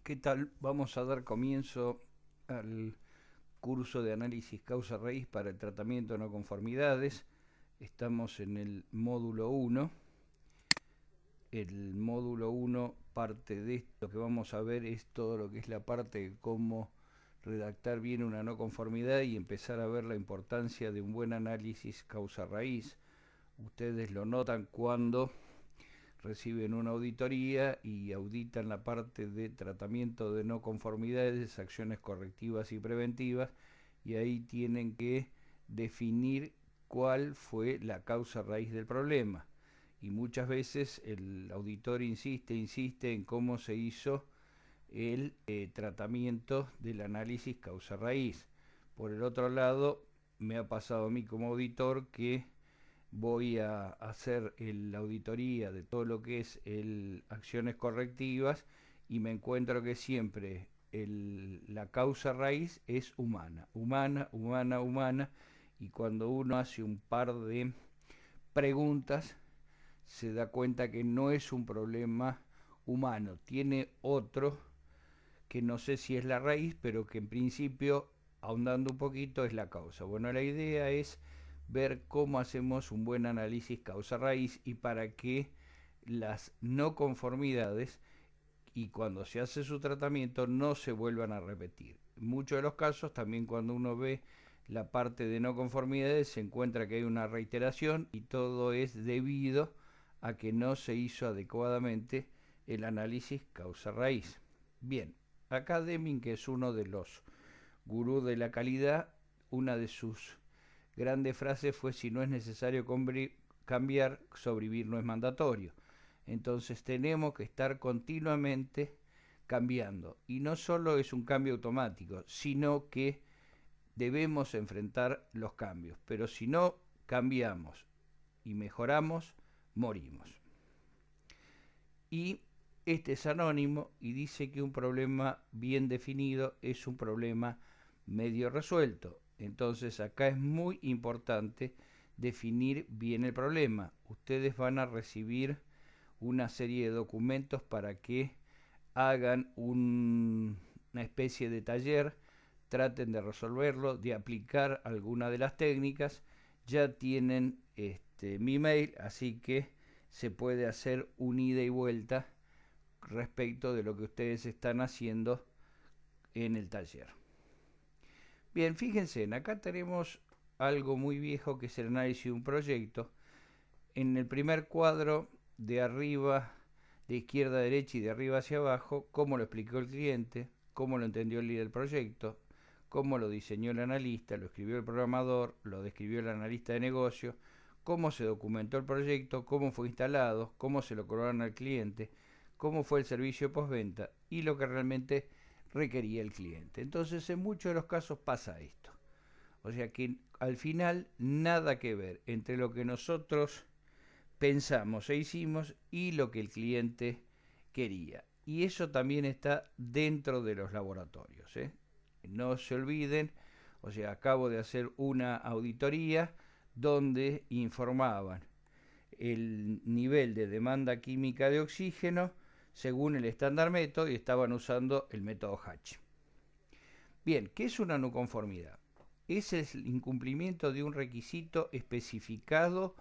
¿Qué tal? Vamos a dar comienzo al curso de análisis causa-raíz para el tratamiento de no conformidades. Estamos en el módulo 1. El módulo 1 parte de esto que vamos a ver es todo lo que es la parte de cómo redactar bien una no conformidad y empezar a ver la importancia de un buen análisis causa-raíz. Ustedes lo notan cuando reciben una auditoría y auditan la parte de tratamiento de no conformidades, acciones correctivas y preventivas, y ahí tienen que definir cuál fue la causa raíz del problema. Y muchas veces el auditor insiste en cómo se hizo el tratamiento del análisis causa raíz. Por el otro lado, me ha pasado a mí como auditor que voy a hacer la auditoría de todo lo que es acciones correctivas y me encuentro que siempre la causa raíz es humana, y cuando uno hace un par de preguntas se da cuenta que no es un problema humano, tiene otro que no sé si es la raíz, pero que en principio, ahondando un poquito, es la causa. Bueno, la idea es ver cómo hacemos un buen análisis causa-raíz y para que las no conformidades y cuando se hace su tratamiento no se vuelvan a repetir. En muchos de los casos, también cuando uno ve la parte de no conformidades, se encuentra que hay una reiteración y todo es debido a que no se hizo adecuadamente el análisis causa-raíz. Bien, acá Deming, que es uno de los gurús de la calidad, una de sus grandes frases fue: si no es necesario cambiar, sobrevivir no es mandatorio. Entonces tenemos que estar continuamente cambiando. Y no solo es un cambio automático, sino que debemos enfrentar los cambios. Pero si no cambiamos y mejoramos, morimos. Y este es anónimo y dice que un problema bien definido es un problema medio resuelto. Entonces acá es muy importante definir bien el problema. Ustedes van a recibir una serie de documentos para que hagan una especie de taller, traten de resolverlo, de aplicar alguna de las técnicas. Ya tienen mi mail, así que se puede hacer un ida y vuelta respecto de lo que ustedes están haciendo en el taller. Bien, fíjense, acá tenemos algo muy viejo que es el análisis de un proyecto. En el primer cuadro, de arriba, de izquierda a derecha y de arriba hacia abajo, cómo lo explicó el cliente, cómo lo entendió el líder del proyecto, cómo lo diseñó el analista, lo escribió el programador, lo describió el analista de negocio, cómo se documentó el proyecto, cómo fue instalado, cómo se lo cobraron al cliente, cómo fue el servicio postventa y lo que realmente requería el cliente. Entonces, en muchos de los casos pasa esto. O sea que al final nada que ver entre lo que nosotros pensamos e hicimos y lo que el cliente quería. Y eso también está dentro de los laboratorios. No se olviden, o sea, acabo de hacer una auditoría donde informaban el nivel de demanda química de oxígeno según el estándar método y estaban usando el método Hatch. Bien, ¿qué es una no conformidad? Es el incumplimiento de un requisito especificado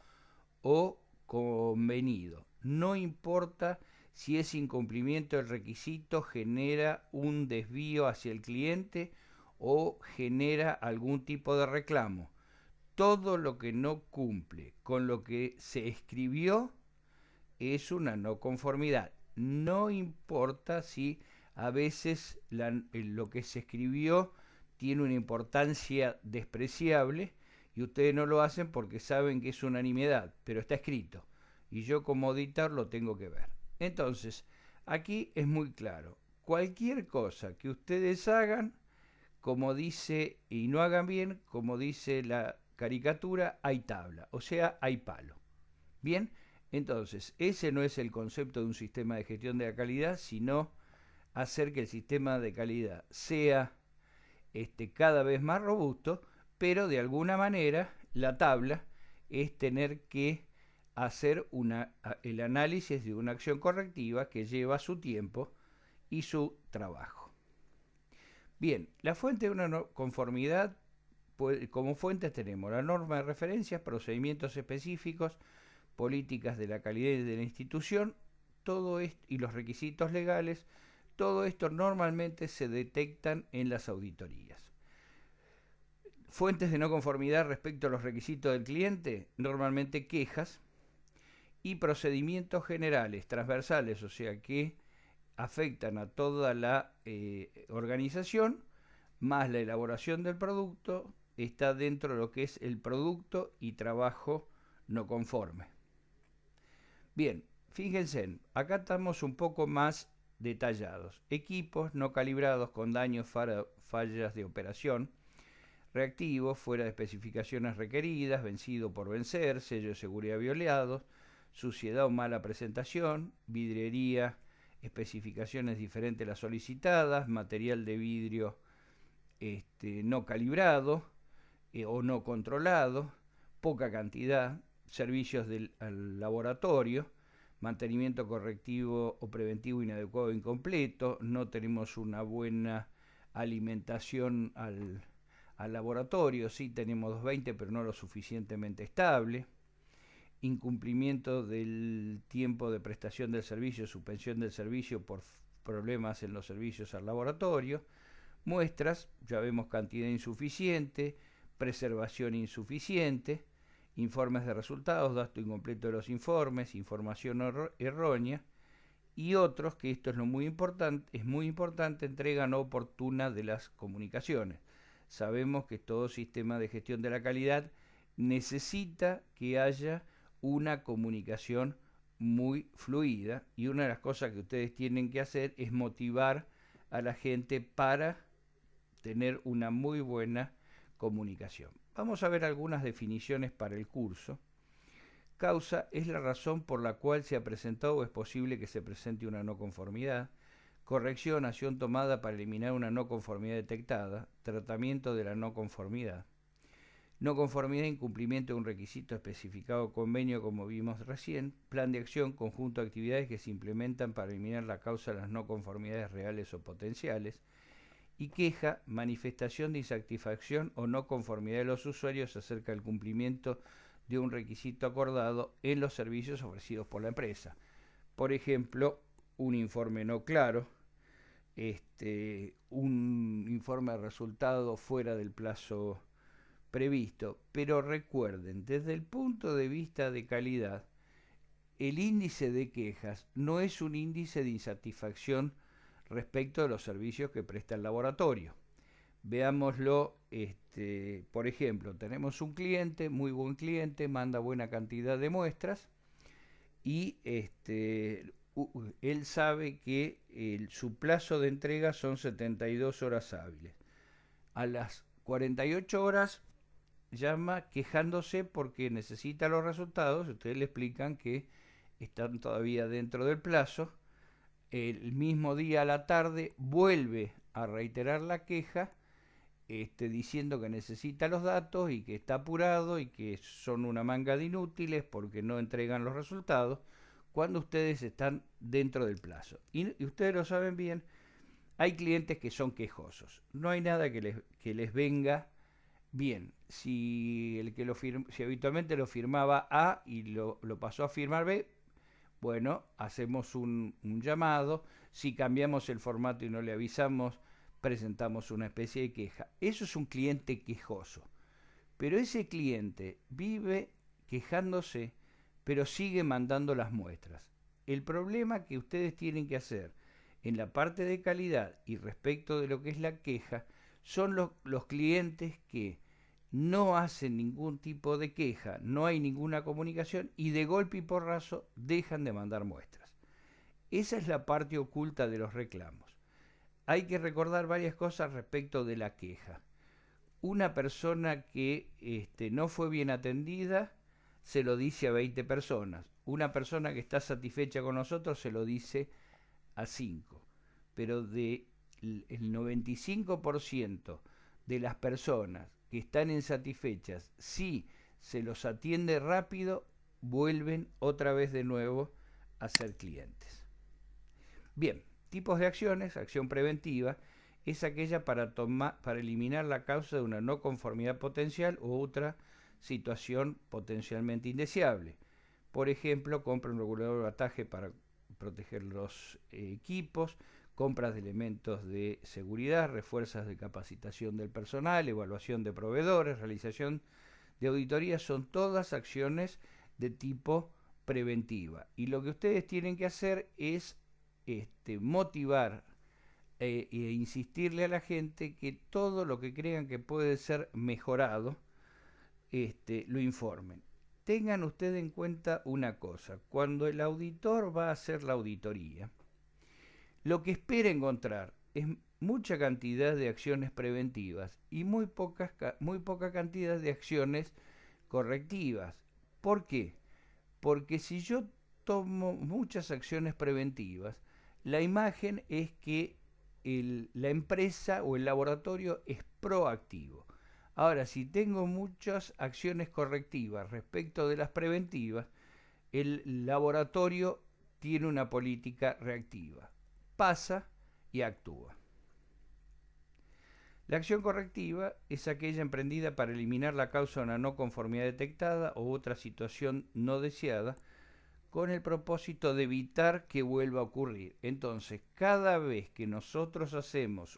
o convenido. No importa si ese incumplimiento del requisito genera un desvío hacia el cliente o genera algún tipo de reclamo. Todo lo que no cumple con lo que se escribió es una no conformidad. No importa si a veces lo que se escribió tiene una importancia despreciable y ustedes no lo hacen porque saben que es una nimiedad, pero está escrito y yo como auditor lo tengo que ver. Entonces, aquí es muy claro. Cualquier cosa que ustedes hagan, como dice, y no hagan bien, como dice la caricatura, hay tabla, o sea, hay palo. Bien, entonces, ese no es el concepto de un sistema de gestión de la calidad, sino hacer que el sistema de calidad sea cada vez más robusto, pero de alguna manera la tabla es tener que hacer el análisis de una acción correctiva que lleva su tiempo y su trabajo. Bien, la fuente de una no conformidad, como fuentes tenemos la norma de referencias, procedimientos específicos, políticas de la calidad y de la institución, todo esto, y los requisitos legales. Todo esto normalmente se detectan en las auditorías. Fuentes de no conformidad respecto a los requisitos del cliente, normalmente quejas, y procedimientos generales, transversales, o sea que afectan a toda la organización, más la elaboración del producto, está dentro de lo que es el producto y trabajo no conforme. Bien, fíjense, acá estamos un poco más detallados. Equipos no calibrados con daños, fallas de operación, reactivos fuera de especificaciones requeridas, vencido por vencer, sello de seguridad violados, suciedad o mala presentación, vidriería, especificaciones diferentes a las solicitadas, material de vidrio no calibrado o no controlado, poca cantidad, servicios al laboratorio, mantenimiento correctivo o preventivo inadecuado o incompleto, no tenemos una buena alimentación al laboratorio, sí tenemos 220 pero no lo suficientemente estable, incumplimiento del tiempo de prestación del servicio, suspensión del servicio por problemas en los servicios al laboratorio, muestras, ya vemos cantidad insuficiente, preservación insuficiente, informes de resultados, dato incompleto de los informes, información errónea, y otros, que esto es muy importante, entrega no oportuna de las comunicaciones. Sabemos que todo sistema de gestión de la calidad necesita que haya una comunicación muy fluida, y una de las cosas que ustedes tienen que hacer es motivar a la gente para tener una muy buena comunicación. Vamos a ver algunas definiciones para el curso. Causa es la razón por la cual se ha presentado o es posible que se presente una no conformidad. Corrección, acción tomada para eliminar una no conformidad detectada. Tratamiento de la no conformidad. No conformidad, incumplimiento de un requisito especificado o convenio, como vimos recién. Plan de acción, conjunto de actividades que se implementan para eliminar la causa de las no conformidades reales o potenciales. Y queja, manifestación de insatisfacción o no conformidad de los usuarios acerca del cumplimiento de un requisito acordado en los servicios ofrecidos por la empresa. Por ejemplo, un informe no claro, un informe de resultado fuera del plazo previsto. Pero recuerden, desde el punto de vista de calidad, el índice de quejas no es un índice de insatisfacción respecto de los servicios que presta el laboratorio. Veámoslo, por ejemplo, tenemos un cliente, muy buen cliente, manda buena cantidad de muestras y él sabe que su plazo de entrega son 72 horas hábiles. A las 48 horas llama quejándose porque necesita los resultados. Ustedes le explican que están todavía dentro del plazo. El mismo día a la tarde vuelve a reiterar la queja, diciendo que necesita los datos y que está apurado y que son una manga de inútiles porque no entregan los resultados cuando ustedes están dentro del plazo. Y ustedes lo saben bien, hay clientes que son quejosos. No hay nada que les venga bien. Si habitualmente lo firmaba A y lo pasó a firmar B, bueno, hacemos un llamado. Si cambiamos el formato y no le avisamos, presentamos una especie de queja. Eso es un cliente quejoso. Pero ese cliente vive quejándose, pero sigue mandando las muestras. El problema que ustedes tienen que hacer en la parte de calidad y respecto de lo que es la queja son los clientes que no hacen ningún tipo de queja, no hay ninguna comunicación y de golpe y porrazo dejan de mandar muestras. Esa es la parte oculta de los reclamos. Hay que recordar varias cosas respecto de la queja. Una persona que no fue bien atendida se lo dice a 20 personas. Una persona que está satisfecha con nosotros se lo dice a 5. Pero el 95% de las personas que están insatisfechas, si se los atiende rápido, vuelven otra vez de nuevo a ser clientes. Bien, Tipos de acciones: acción preventiva es aquella para eliminar la causa de una no conformidad potencial u otra situación potencialmente indeseable. Por ejemplo, compra un regulador de voltaje para proteger los equipos, compras de elementos de seguridad, refuerzos de capacitación del personal, evaluación de proveedores, realización de auditorías, son todas acciones de tipo preventiva. Y lo que ustedes tienen que hacer es motivar e insistirle a la gente que todo lo que crean que puede ser mejorado, lo informen. Tengan ustedes en cuenta una cosa: cuando el auditor va a hacer la auditoría, lo que espera encontrar es mucha cantidad de acciones preventivas y muy poca cantidad de acciones correctivas. ¿Por qué? Porque si yo tomo muchas acciones preventivas, la imagen es que la empresa o el laboratorio es proactivo. Ahora, si tengo muchas acciones correctivas respecto de las preventivas, el laboratorio tiene una política reactiva. Pasa y actúa. La acción correctiva es aquella emprendida para eliminar la causa de una no conformidad detectada o otra situación no deseada, con el propósito de evitar que vuelva a ocurrir. Entonces, cada vez que nosotros hacemos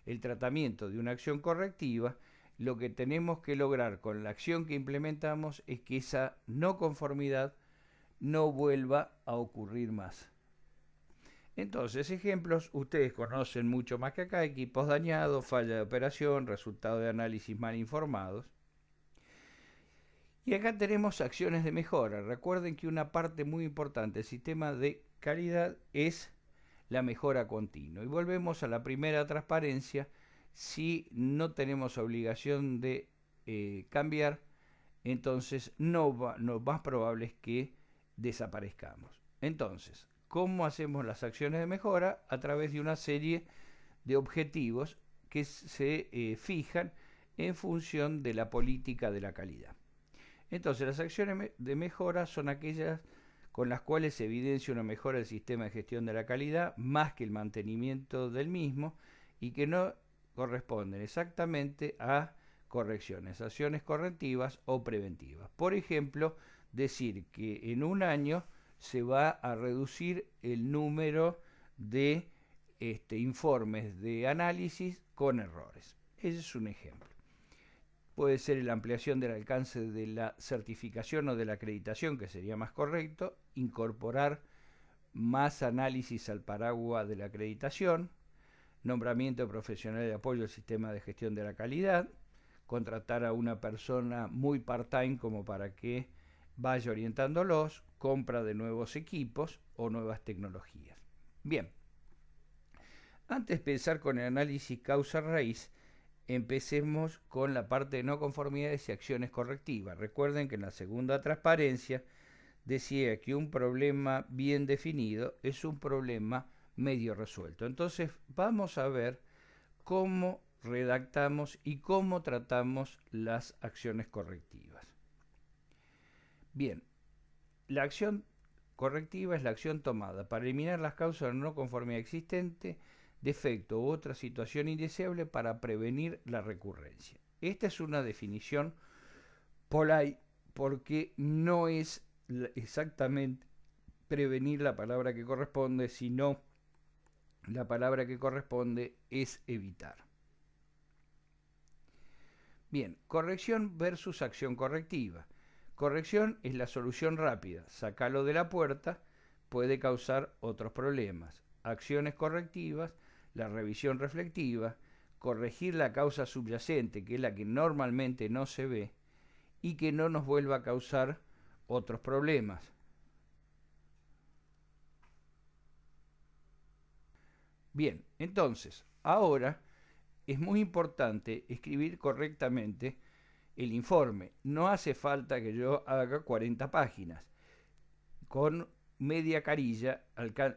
el tratamiento de una acción correctiva, lo que tenemos que lograr con la acción que implementamos es que esa no conformidad no vuelva a ocurrir más. Entonces, ejemplos, ustedes conocen mucho más que acá: equipos dañados, falla de operación, resultado de análisis mal informados. Y acá tenemos acciones de mejora. Recuerden que una parte muy importante del sistema de calidad es la mejora continua. Y volvemos a la primera transparencia: si no tenemos obligación de cambiar, entonces lo más probable es que desaparezcamos. Entonces, ¿cómo hacemos las acciones de mejora? A través de una serie de objetivos que se fijan en función de la política de la calidad. Entonces, las acciones de mejora son aquellas con las cuales se evidencia una mejora del sistema de gestión de la calidad más que el mantenimiento del mismo, y que no corresponden exactamente a correcciones, acciones correctivas o preventivas. Por ejemplo, decir que en un año se va a reducir el número de informes de análisis con errores. Ese es un ejemplo. Puede ser la ampliación del alcance de la certificación o de la acreditación, que sería más correcto, incorporar más análisis al paraguas de la acreditación, nombramiento de profesionales de apoyo al sistema de gestión de la calidad, contratar a una persona muy part-time como para que vaya orientándolos, compra de nuevos equipos o nuevas tecnologías. Bien, antes de empezar con el análisis causa-raíz, empecemos con la parte de no conformidades y acciones correctivas. Recuerden que en la segunda transparencia decía que un problema bien definido es un problema medio resuelto. Entonces vamos a ver cómo redactamos y cómo tratamos las acciones correctivas. Bien, la acción correctiva es la acción tomada para eliminar las causas de no conformidad existente, defecto u otra situación indeseable para prevenir la recurrencia. Esta es una definición polite porque no es exactamente prevenir la palabra que corresponde, sino la palabra que corresponde es evitar. Bien, corrección versus acción correctiva. Corrección es la solución rápida: sacarlo de la puerta puede causar otros problemas. Acciones correctivas: la revisión reflexiva, corregir la causa subyacente, que es la que normalmente no se ve, y que no nos vuelva a causar otros problemas. Bien, entonces, ahora es muy importante escribir correctamente el informe. No hace falta que yo haga 40 páginas. Con media carilla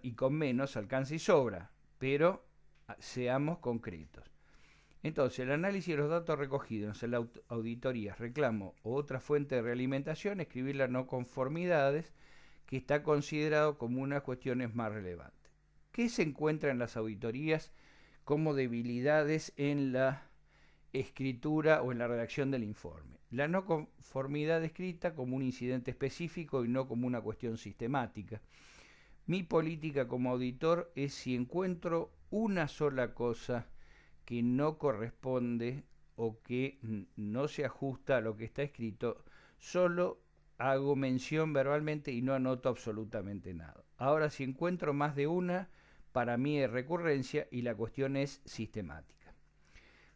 y con menos alcanza y sobra, pero seamos concretos. Entonces, el análisis de los datos recogidos en la auditoría, reclamo o otra fuente de realimentación, escribir las no conformidades que está considerado como una de las cuestiones más relevantes. ¿Qué se encuentra en las auditorías como debilidades en la escritura o en la redacción del informe? La no conformidad escrita como un incidente específico y no como una cuestión sistemática. Mi política como auditor es, si encuentro una sola cosa que no corresponde o que no se ajusta a lo que está escrito, solo hago mención verbalmente y no anoto absolutamente nada. Ahora, si encuentro más de una, para mí es recurrencia y la cuestión es sistemática.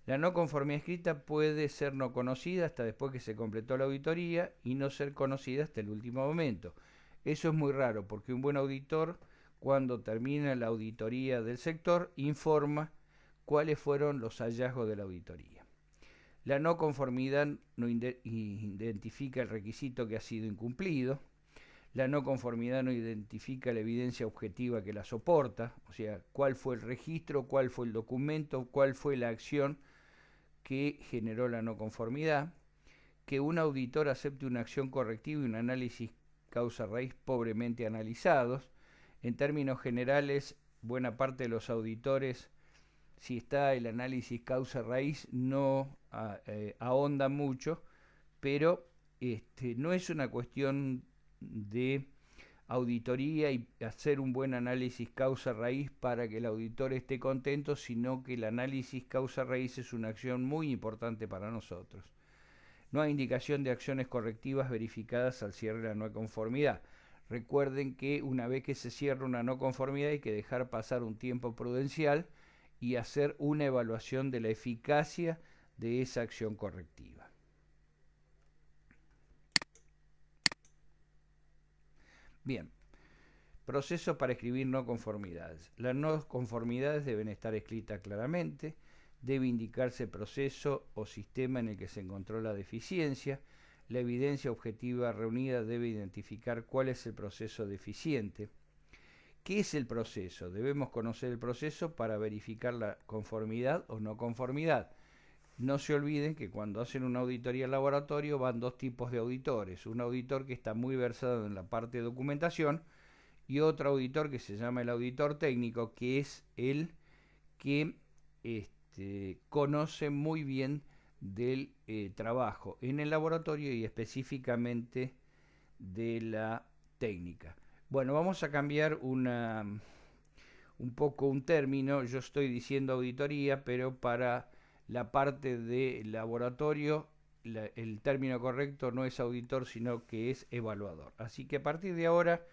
La no conformidad escrita puede ser no conocida hasta después que se completó la auditoría y no ser conocida hasta el último momento. Eso es muy raro, porque un buen auditor, cuando termina la auditoría del sector, informa cuáles fueron los hallazgos de la auditoría. La no conformidad no identifica el requisito que ha sido incumplido. La no conformidad no identifica la evidencia objetiva que la soporta, o sea, cuál fue el registro, cuál fue el documento, cuál fue la acción que generó la no conformidad. Que un auditor acepte una acción correctiva y un análisis causa-raíz pobremente analizados. En términos generales, buena parte de los auditores, si está el análisis causa-raíz, no ahonda mucho, pero no es una cuestión de auditoría y hacer un buen análisis causa-raíz para que el auditor esté contento, sino que el análisis causa-raíz es una acción muy importante para nosotros. No hay indicación de acciones correctivas verificadas al cierre de la no conformidad. Recuerden que una vez que se cierra una no conformidad hay que dejar pasar un tiempo prudencial y hacer una evaluación de la eficacia de esa acción correctiva. Bien, proceso para escribir no conformidades. Las no conformidades deben estar escritas claramente, debe indicarse el proceso o sistema en el que se encontró la deficiencia. La evidencia objetiva reunida debe identificar cuál es el proceso deficiente. ¿Qué es el proceso? Debemos conocer el proceso para verificar la conformidad o no conformidad. No se olviden que cuando hacen una auditoría en laboratorio van dos tipos de auditores. Un auditor que está muy versado en la parte de documentación y otro auditor que se llama el auditor técnico, que es el que conoce muy bien del trabajo en el laboratorio y específicamente de la técnica. Bueno, vamos a cambiar un poco un término. Yo estoy diciendo auditoría, pero para la parte de laboratorio el término correcto no es auditor, sino que es evaluador. Así que a partir de ahora,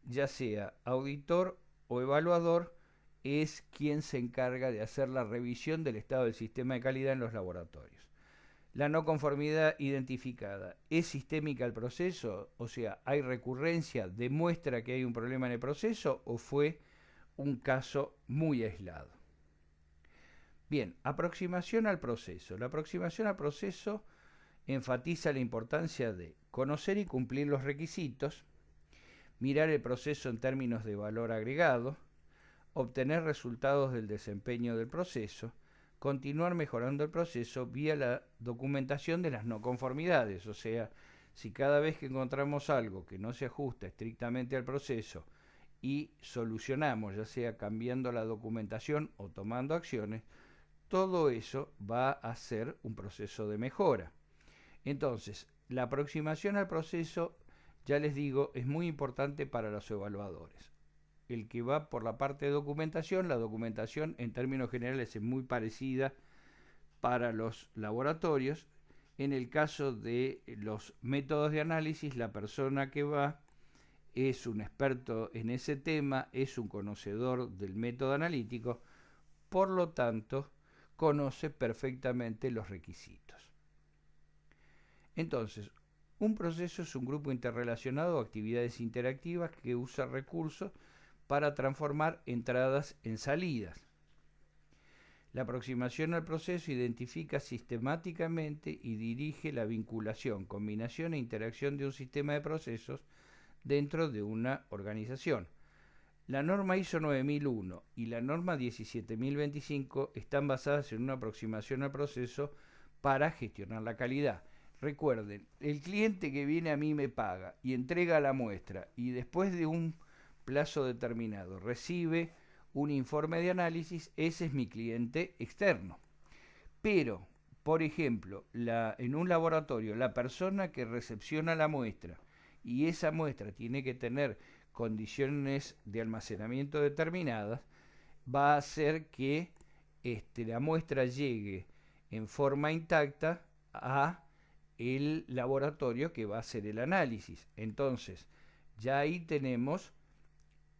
ya sea auditor o evaluador, es quien se encarga de hacer la revisión del estado del sistema de calidad en los laboratorios. La no conformidad identificada, ¿es sistémica el proceso? O sea, ¿hay recurrencia? ¿Demuestra que hay un problema en el proceso o fue un caso muy aislado? Bien, aproximación al proceso. La aproximación al proceso enfatiza la importancia de conocer y cumplir los requisitos, mirar el proceso en términos de valor agregado, obtener resultados del desempeño del proceso, continuar mejorando el proceso vía la documentación de las no conformidades. O sea, si cada vez que encontramos algo que no se ajusta estrictamente al proceso y solucionamos, ya sea cambiando la documentación o tomando acciones, todo eso va a ser un proceso de mejora. Entonces, la aproximación al proceso, ya les digo, es muy importante para los evaluadores. El que va por la parte de documentación, la documentación en términos generales es muy parecida para los laboratorios. En el caso de los métodos de análisis, la persona que va es un experto en ese tema, es un conocedor del método analítico, por lo tanto, conoce perfectamente los requisitos. Entonces, un proceso es un grupo interrelacionado o actividades interactivas que usa recursos para transformar entradas en salidas. La aproximación al proceso identifica sistemáticamente y dirige la vinculación, combinación e interacción de un sistema de procesos dentro de una organización. La norma ISO 9001 y la norma 17025 están basadas en una aproximación al proceso para gestionar la calidad. Recuerden, el cliente que viene a mí me paga y entrega la muestra y después de un plazo determinado recibe un informe de análisis, ese es mi cliente externo. Pero, por ejemplo, en un laboratorio, la persona que recepciona la muestra y esa muestra tiene que tener condiciones de almacenamiento determinadas, va a hacer que la muestra llegue en forma intacta a el laboratorio que va a hacer el análisis. Entonces, ya ahí tenemos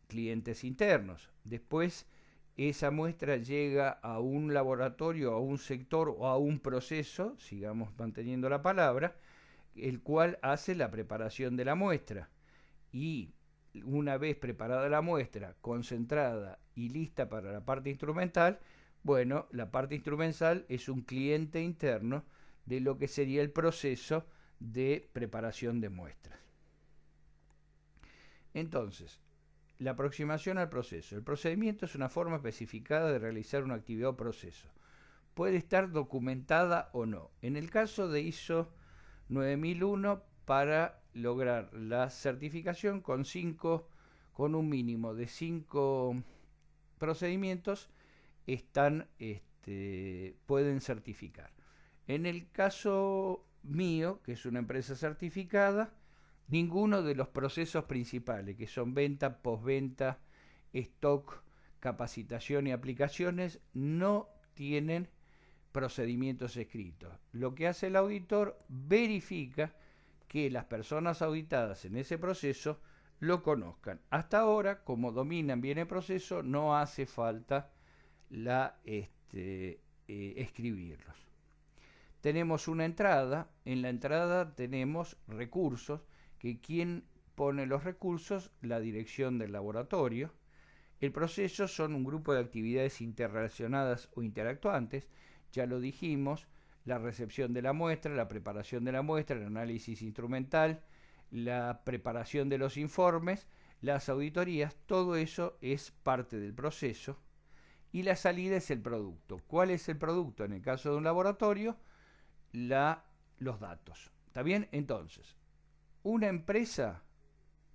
clientes internos. Después, esa muestra llega a un laboratorio, a un sector o a un proceso, sigamos manteniendo la palabra, el cual hace la preparación de la muestra. Y una vez preparada la muestra, concentrada y lista para la parte instrumental, bueno, la parte instrumental es un cliente interno de lo que sería el proceso de preparación de muestras. Entonces, la aproximación al proceso. El procedimiento es una forma especificada de realizar una actividad o proceso. Puede estar documentada o no. En el caso de ISO 9001, para lograr la certificación con un mínimo de 5 procedimientos, pueden certificar. En el caso mío, que es una empresa certificada, ninguno de los procesos principales, que son venta, postventa, stock, capacitación y aplicaciones, no tienen procedimientos escritos. Lo que hace el auditor, verifica que las personas auditadas en ese proceso lo conozcan. Hasta ahora, como dominan bien el proceso, no hace falta escribirlos. Tenemos una entrada, en la entrada tenemos recursos, que quien pone los recursos, la dirección del laboratorio. El proceso son un grupo de actividades interrelacionadas o interactuantes, ya lo dijimos, la recepción de la muestra, la preparación de la muestra, el análisis instrumental, la preparación de los informes, las auditorías, todo eso es parte del proceso. Y la salida es el producto. ¿Cuál es el producto? En el caso de un laboratorio, los datos. ¿Está bien? Entonces, una empresa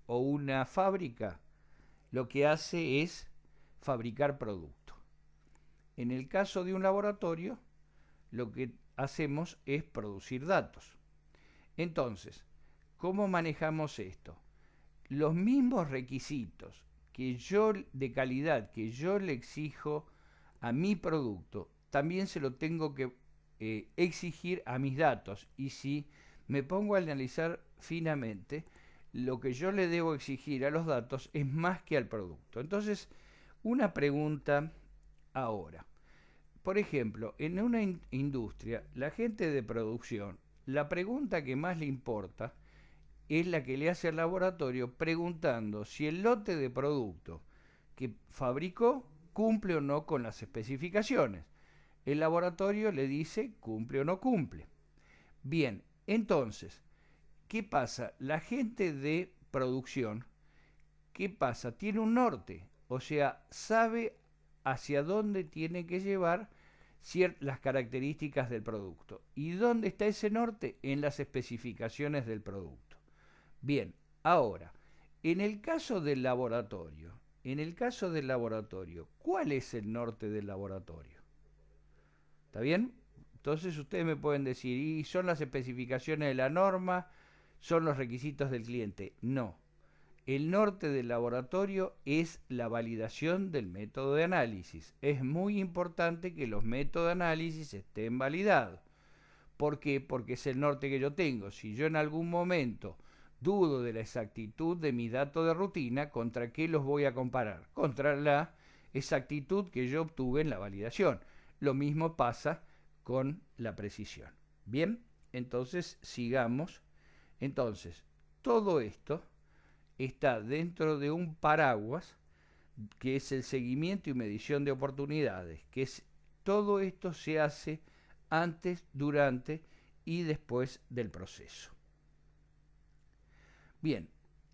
o una fábrica lo que hace es fabricar producto. En el caso de un laboratorio, lo que hacemos es producir datos. Entonces, ¿cómo manejamos esto? Los mismos requisitos de calidad que yo le exijo a mi producto, también se lo tengo que exigir a mis datos. Y si me pongo a analizar finamente, lo que yo le debo exigir a los datos es más que al producto. Entonces, una pregunta ahora. Por ejemplo, en una industria, la gente de producción, la pregunta que más le importa es la que le hace al laboratorio preguntando si el lote de producto que fabricó cumple o no con las especificaciones. El laboratorio le dice cumple o no cumple. Bien, entonces, ¿qué pasa? La gente de producción, ¿qué pasa? Tiene un norte, o sea, sabe hacia dónde tiene que llevar las características del producto. ¿Y dónde está ese norte? En las especificaciones del producto. Bien, ahora, en el caso del laboratorio, ¿cuál es el norte del laboratorio? ¿Está bien? Entonces ustedes me pueden decir, ¿y son las especificaciones de la norma? ¿Son los requisitos del cliente? No. El norte del laboratorio es la validación del método de análisis. Es muy importante que los métodos de análisis estén validados. ¿Por qué? Porque es el norte que yo tengo. Si yo en algún momento dudo de la exactitud de mis datos de rutina, ¿contra qué los voy a comparar? Contra la exactitud que yo obtuve en la validación. Lo mismo pasa con la precisión. Bien, entonces sigamos. Entonces, todo esto está dentro de un paraguas que es el seguimiento y medición de oportunidades, todo esto se hace antes, durante y después del proceso. Bien,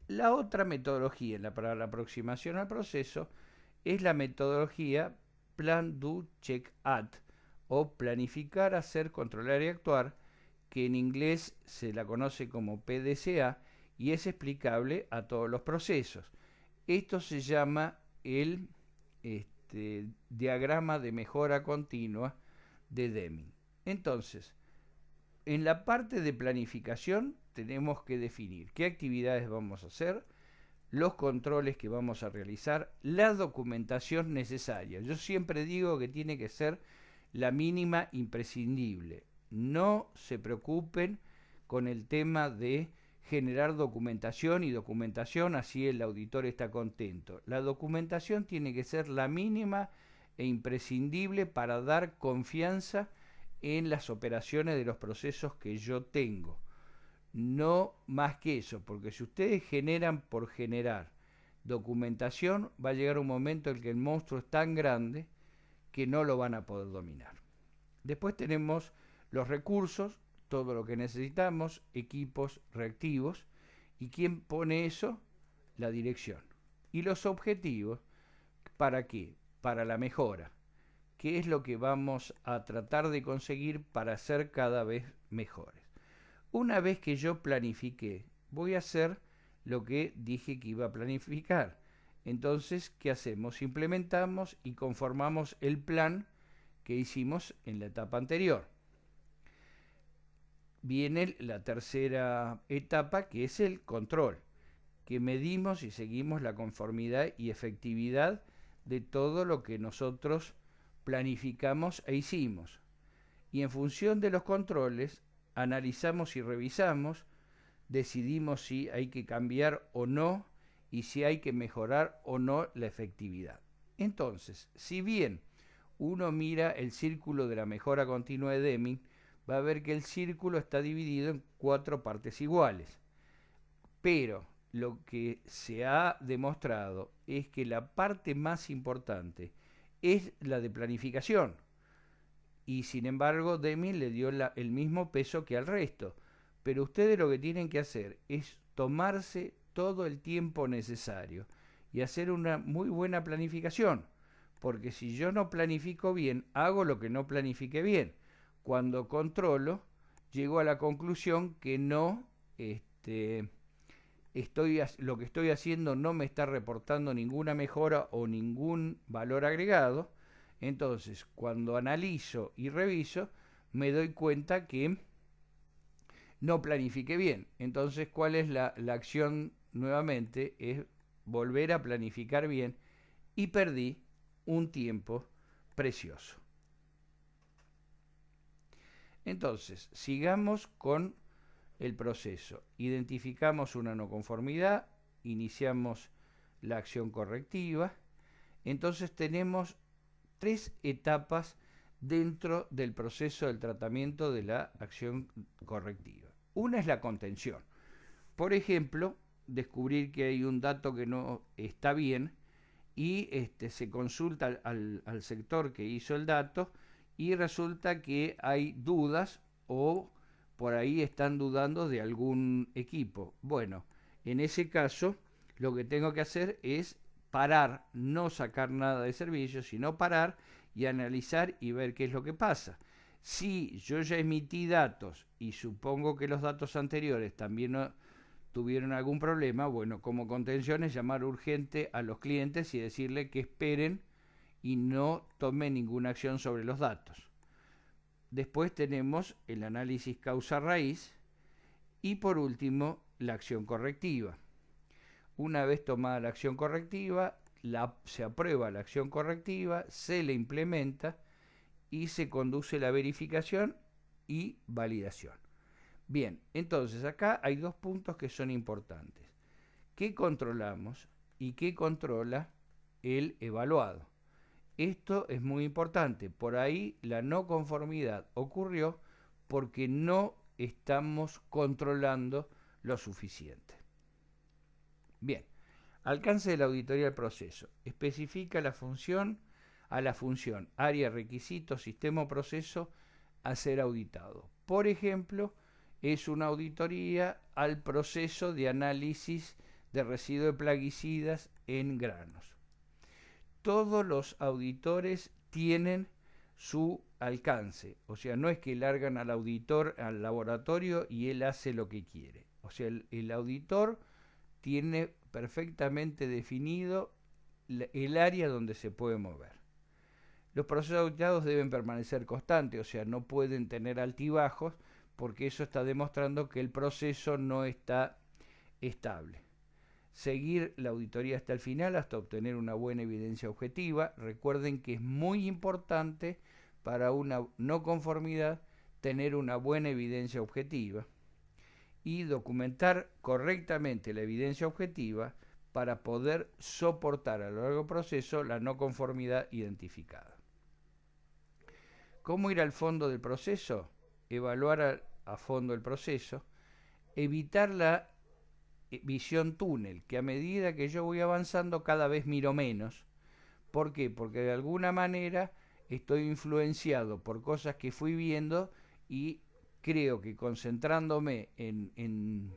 la otra metodología para la aproximación al proceso es la metodología Plan, Do, Check, Act, o planificar, hacer, controlar y actuar, que en inglés se la conoce como PDCA y es explicable a todos los procesos. Esto se llama el diagrama de mejora continua de Deming. Entonces, en la parte de planificación tenemos que definir qué actividades vamos a hacer, los controles que vamos a realizar, la documentación necesaria. Yo siempre digo que tiene que ser la mínima imprescindible. No se preocupen con el tema de generar documentación y documentación, así el auditor está contento. La documentación tiene que ser la mínima e imprescindible para dar confianza en las operaciones de los procesos que yo tengo. No más que eso, porque si ustedes generan por generar documentación, va a llegar un momento en que el monstruo es tan grande que no lo van a poder dominar. Después tenemos los recursos, todo lo que necesitamos, equipos reactivos. ¿Y quién pone eso? La dirección. Y los objetivos, ¿para qué? Para la mejora. ¿Qué es lo que vamos a tratar de conseguir para ser cada vez mejores? Una vez que yo planifiqué, voy a hacer lo que dije que iba a planificar. Entonces, ¿qué hacemos? Implementamos y conformamos el plan que hicimos en la etapa anterior. Viene la tercera etapa, que es el control, que medimos y seguimos la conformidad y efectividad de todo lo que nosotros planificamos e hicimos. Y en función de los controles, analizamos y revisamos, decidimos si hay que cambiar o no y si hay que mejorar o no la efectividad. Entonces, si bien uno mira el círculo de la mejora continua de Deming, va a ver que el círculo está dividido en 4 partes iguales. Pero lo que se ha demostrado es que la parte más importante es la de planificación. Y sin embargo, Deming le dio el mismo peso que al resto. Pero ustedes lo que tienen que hacer es tomarse todo el tiempo necesario y hacer una muy buena planificación. Porque si yo no planifico bien, hago lo que no planifique bien. Cuando controlo, llego a la conclusión que no, lo que estoy haciendo no me está reportando ninguna mejora o ningún valor agregado. Entonces, cuando analizo y reviso, me doy cuenta que no planifique bien. Entonces, ¿cuál es la acción nuevamente? Es volver a planificar bien y perdí un tiempo precioso. Entonces, sigamos con el proceso. Identificamos una no conformidad, iniciamos la acción correctiva. Entonces tenemos 3 etapas dentro del proceso del tratamiento de la acción correctiva. Una es la contención. Por ejemplo, descubrir que hay un dato que no está bien y se consulta al sector que hizo el dato y resulta que hay dudas o por ahí están dudando de algún equipo. Bueno, en ese caso lo que tengo que hacer es parar, no sacar nada de servicio, sino parar y analizar y ver qué es lo que pasa. Si yo ya emití datos y supongo que los datos anteriores también tuvieron algún problema, bueno, como contención es llamar urgente a los clientes y decirle que esperen y no tomen ninguna acción sobre los datos. Después tenemos el análisis causa-raíz y por último la acción correctiva. Una vez tomada la acción correctiva, se aprueba la acción correctiva, se le implementa y se conduce la verificación y validación. Bien, entonces acá hay 2 puntos que son importantes. ¿Qué controlamos y qué controla el evaluado? Esto es muy importante. Por ahí la no conformidad ocurrió porque no estamos controlando lo suficiente. Bien, alcance de la auditoría del proceso. Especifica la función área, requisito, sistema o proceso a ser auditado. Por ejemplo, es una auditoría al proceso de análisis de residuos de plaguicidas en granos. Todos los auditores tienen su alcance. O sea, no es que largan al auditor al laboratorio y él hace lo que quiere. O sea, el auditor tiene perfectamente definido el área donde se puede mover. Los procesos auditados deben permanecer constantes, o sea, no pueden tener altibajos, porque eso está demostrando que el proceso no está estable. Seguir la auditoría hasta el final, hasta obtener una buena evidencia objetiva. Recuerden que es muy importante para una no conformidad tener una buena evidencia objetiva y documentar correctamente la evidencia objetiva para poder soportar a lo largo del proceso la no conformidad identificada. ¿Cómo ir al fondo del proceso? Evaluar a fondo el proceso, evitar la visión túnel, que a medida que yo voy avanzando cada vez miro menos. ¿Por qué? Porque de alguna manera estoy influenciado por cosas que fui viendo y creo que concentrándome en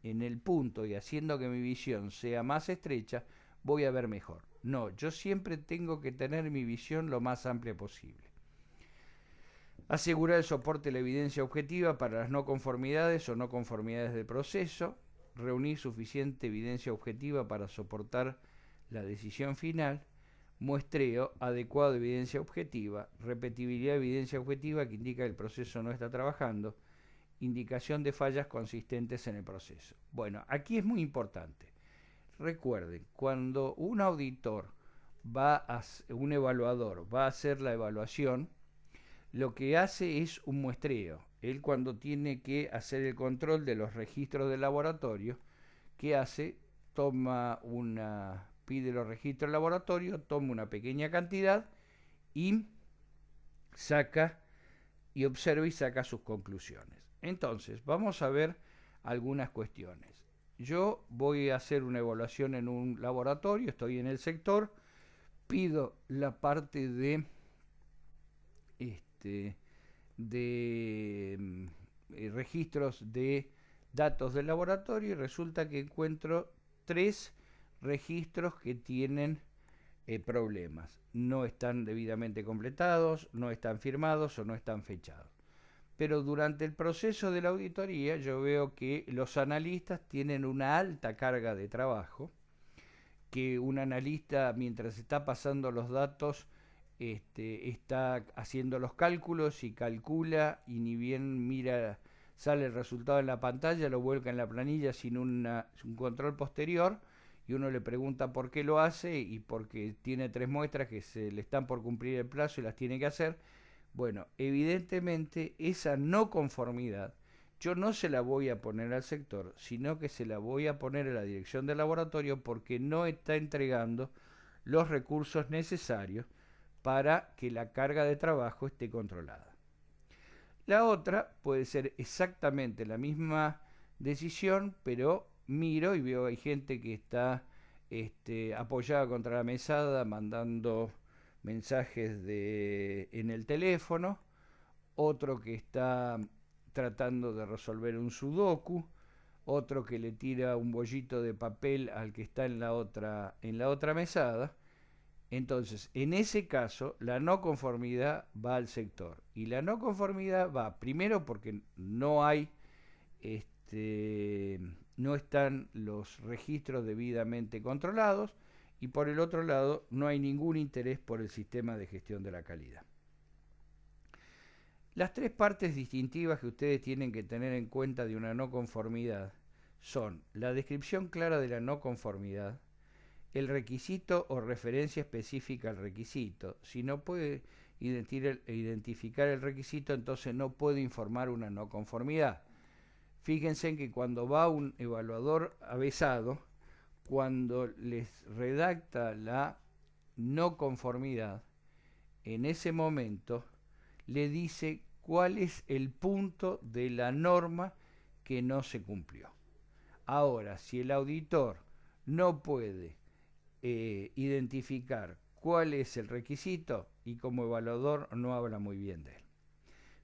el punto y haciendo que mi visión sea más estrecha, voy a ver mejor. No, yo siempre tengo que tener mi visión lo más amplia posible. Asegurar el soporte de la evidencia objetiva para las no conformidades o no conformidades del proceso. Reunir suficiente evidencia objetiva para soportar la decisión final. Muestreo adecuado de evidencia objetiva. Repetibilidad de evidencia objetiva que indica que el proceso no está trabajando. Indicación de fallas consistentes en el proceso. Bueno, aquí es muy importante. Recuerden, cuando un auditor un evaluador va a hacer la evaluación, lo que hace es un muestreo. Él, cuando tiene que hacer el control de los registros del laboratorio, ¿qué hace? Pide los registros del laboratorio, toma una pequeña cantidad y observa y saca sus conclusiones. Entonces, vamos a ver algunas cuestiones. Yo voy a hacer una evaluación en un laboratorio, estoy en el sector, pido la parte de registros de datos del laboratorio y resulta que encuentro 3 registros que tienen problemas. No están debidamente completados, no están firmados o no están fechados. Pero durante el proceso de la auditoría yo veo que los analistas tienen una alta carga de trabajo, que un analista mientras está pasando los datos está haciendo los cálculos y calcula y ni bien sale el resultado en la pantalla, lo vuelca en la planilla sin un control posterior y uno le pregunta por qué lo hace y porque tiene 3 muestras que se le están por cumplir el plazo y las tiene que hacer. Bueno, evidentemente esa no conformidad yo no se la voy a poner al sector, sino que se la voy a poner a la dirección del laboratorio porque no está entregando los recursos necesarios para que la carga de trabajo esté controlada. La otra puede ser exactamente la misma decisión, pero miro y veo hay gente que está apoyada contra la mesada, mandando mensajes en el teléfono, otro que está tratando de resolver un sudoku, otro que le tira un bollito de papel al que está en la otra mesada. Entonces, en ese caso, la no conformidad va al sector. Y la no conformidad va primero porque no están los registros debidamente controlados y por el otro lado no hay ningún interés por el sistema de gestión de la calidad. Las 3 partes distintivas que ustedes tienen que tener en cuenta de una no conformidad son la descripción clara de la no conformidad, el requisito o referencia específica al requisito. Si no puede identificar el requisito, entonces no puede informar una no conformidad. Fíjense en que cuando va un evaluador avesado, cuando les redacta la no conformidad, en ese momento le dice cuál es el punto de la norma que no se cumplió. Ahora, si el auditor no puede identificar cuál es el requisito y como evaluador no habla muy bien de él.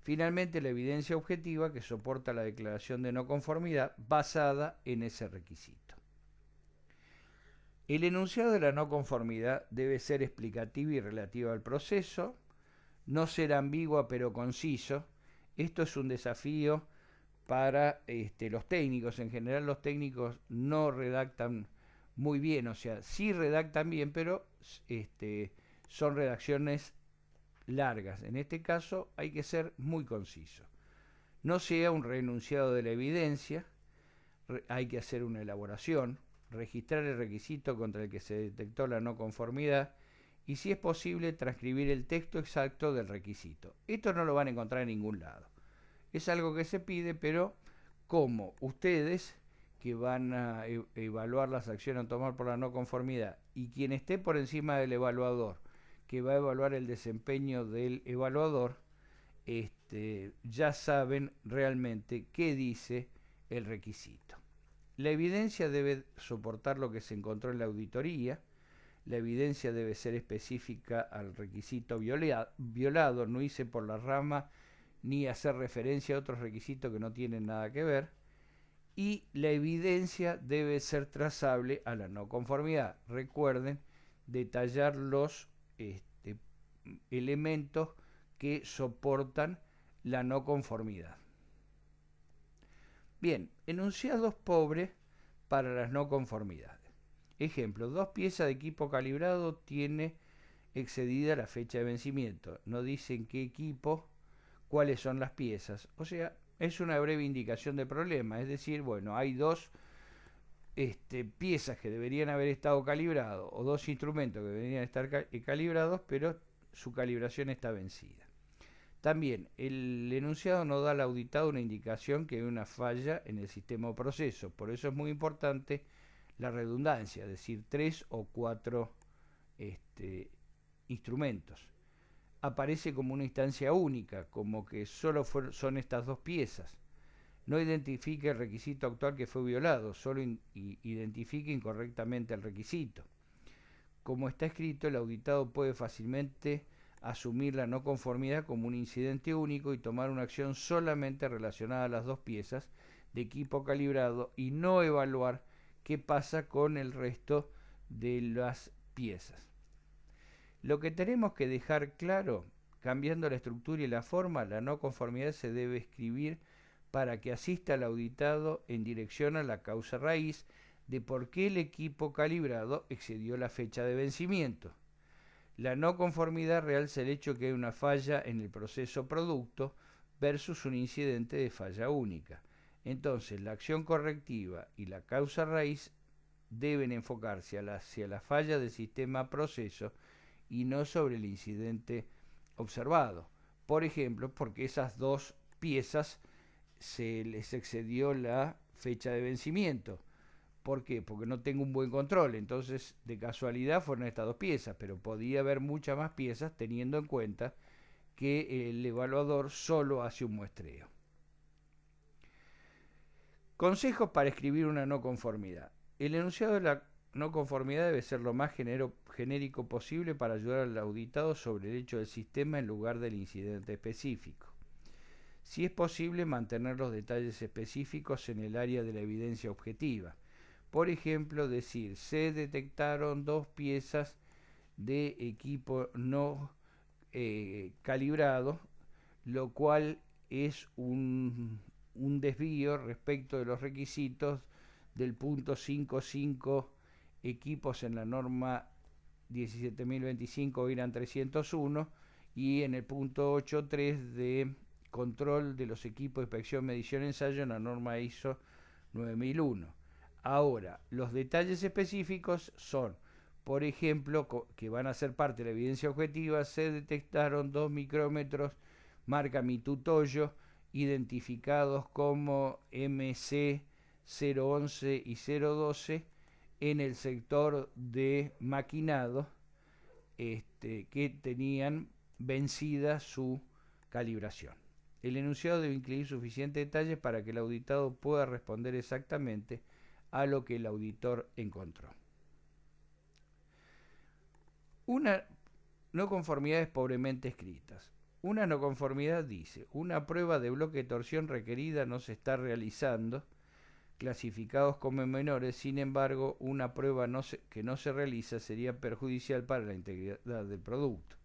Finalmente, la evidencia objetiva que soporta la declaración de no conformidad basada en ese requisito. El enunciado de la no conformidad debe ser explicativo y relativo al proceso. no ser ambigua pero conciso. Esto es un desafío para los técnicos. En general los técnicos no redactan muy bien, o sea, sí redactan bien, pero son redacciones largas. En este caso hay que ser muy conciso. No sea un renunciado de la evidencia, hay que hacer una elaboración, registrar el requisito contra el que se detectó la no conformidad y, si es posible, transcribir el texto exacto del requisito. Esto no lo van a encontrar en ningún lado. Es algo que se pide, pero como ustedes que van a evaluar las acciones a tomar por la no conformidad y quien esté por encima del evaluador que va a evaluar el desempeño del evaluador, ya saben realmente qué dice el requisito. La evidencia debe soportar lo que se encontró en la auditoría. La evidencia debe ser específica al requisito violado, no irse por la rama ni hacer referencia a otros requisitos que no tienen nada que ver. Y la evidencia debe ser trazable a la no conformidad. Recuerden detallar los elementos que soportan la no conformidad. Bien, enunciados pobres para las no conformidades. Ejemplo, 2 piezas de equipo calibrado tiene excedida la fecha de vencimiento. No dicen qué equipo, cuáles son las piezas. O sea, es una breve indicación de problema. Es decir, bueno, hay 2 piezas que deberían haber estado calibrados o 2 instrumentos que deberían estar calibrados, pero su calibración está vencida. También el enunciado no da al auditado una indicación que hay una falla en el sistema o proceso. Por eso es muy importante la redundancia, es decir, 3 o 4 instrumentos. Aparece como una instancia única, como que solo son estas 2 piezas. No identifica el requisito actual que fue violado, solo identifica incorrectamente el requisito. Como está escrito, el auditado puede fácilmente asumir la no conformidad como un incidente único y tomar una acción solamente relacionada a las 2 piezas de equipo calibrado y no evaluar qué pasa con el resto de las piezas. Lo que tenemos que dejar claro, cambiando la estructura y la forma, la no conformidad se debe escribir para que asista al auditado en dirección a la causa raíz de por qué el equipo calibrado excedió la fecha de vencimiento. La no conformidad realza el hecho que hay una falla en el proceso producto versus un incidente de falla única. Entonces, la acción correctiva y la causa raíz deben enfocarse hacia la falla del sistema proceso y no sobre el incidente observado. Por ejemplo, porque esas 2 piezas se les excedió la fecha de vencimiento. ¿Por qué? Porque no tengo un buen control. Entonces, de casualidad fueron estas 2 piezas, pero podía haber muchas más piezas teniendo en cuenta que el evaluador solo hace un muestreo. Consejos para escribir una no conformidad. El enunciado de la no conformidad debe ser lo más genérico posible para ayudar al auditado sobre el hecho del sistema en lugar del incidente específico. Si es posible, mantener los detalles específicos en el área de la evidencia objetiva. Por ejemplo, decir, se detectaron 2 piezas de equipo no calibrado, lo cual es un desvío respecto de los requisitos del punto 5.5 equipos en la norma 17.025 eran 301 y en el punto 8.3 de control de los equipos de inspección, medición, ensayo en la norma ISO 9001. Ahora, los detalles específicos son, por ejemplo, que van a ser parte de la evidencia objetiva, se detectaron 2 micrómetros marca Mitutoyo identificados como MC 011 y 012 en el sector de maquinado que tenían vencida su calibración. El enunciado debe incluir suficientes detalles para que el auditado pueda responder exactamente a lo que el auditor encontró. Una no conformidades pobremente escritas. Una no conformidad dice, una prueba de bloque de torsión requerida no se está realizando, clasificados como menores, sin embargo, una prueba que no se realiza sería perjudicial para la integridad del producto.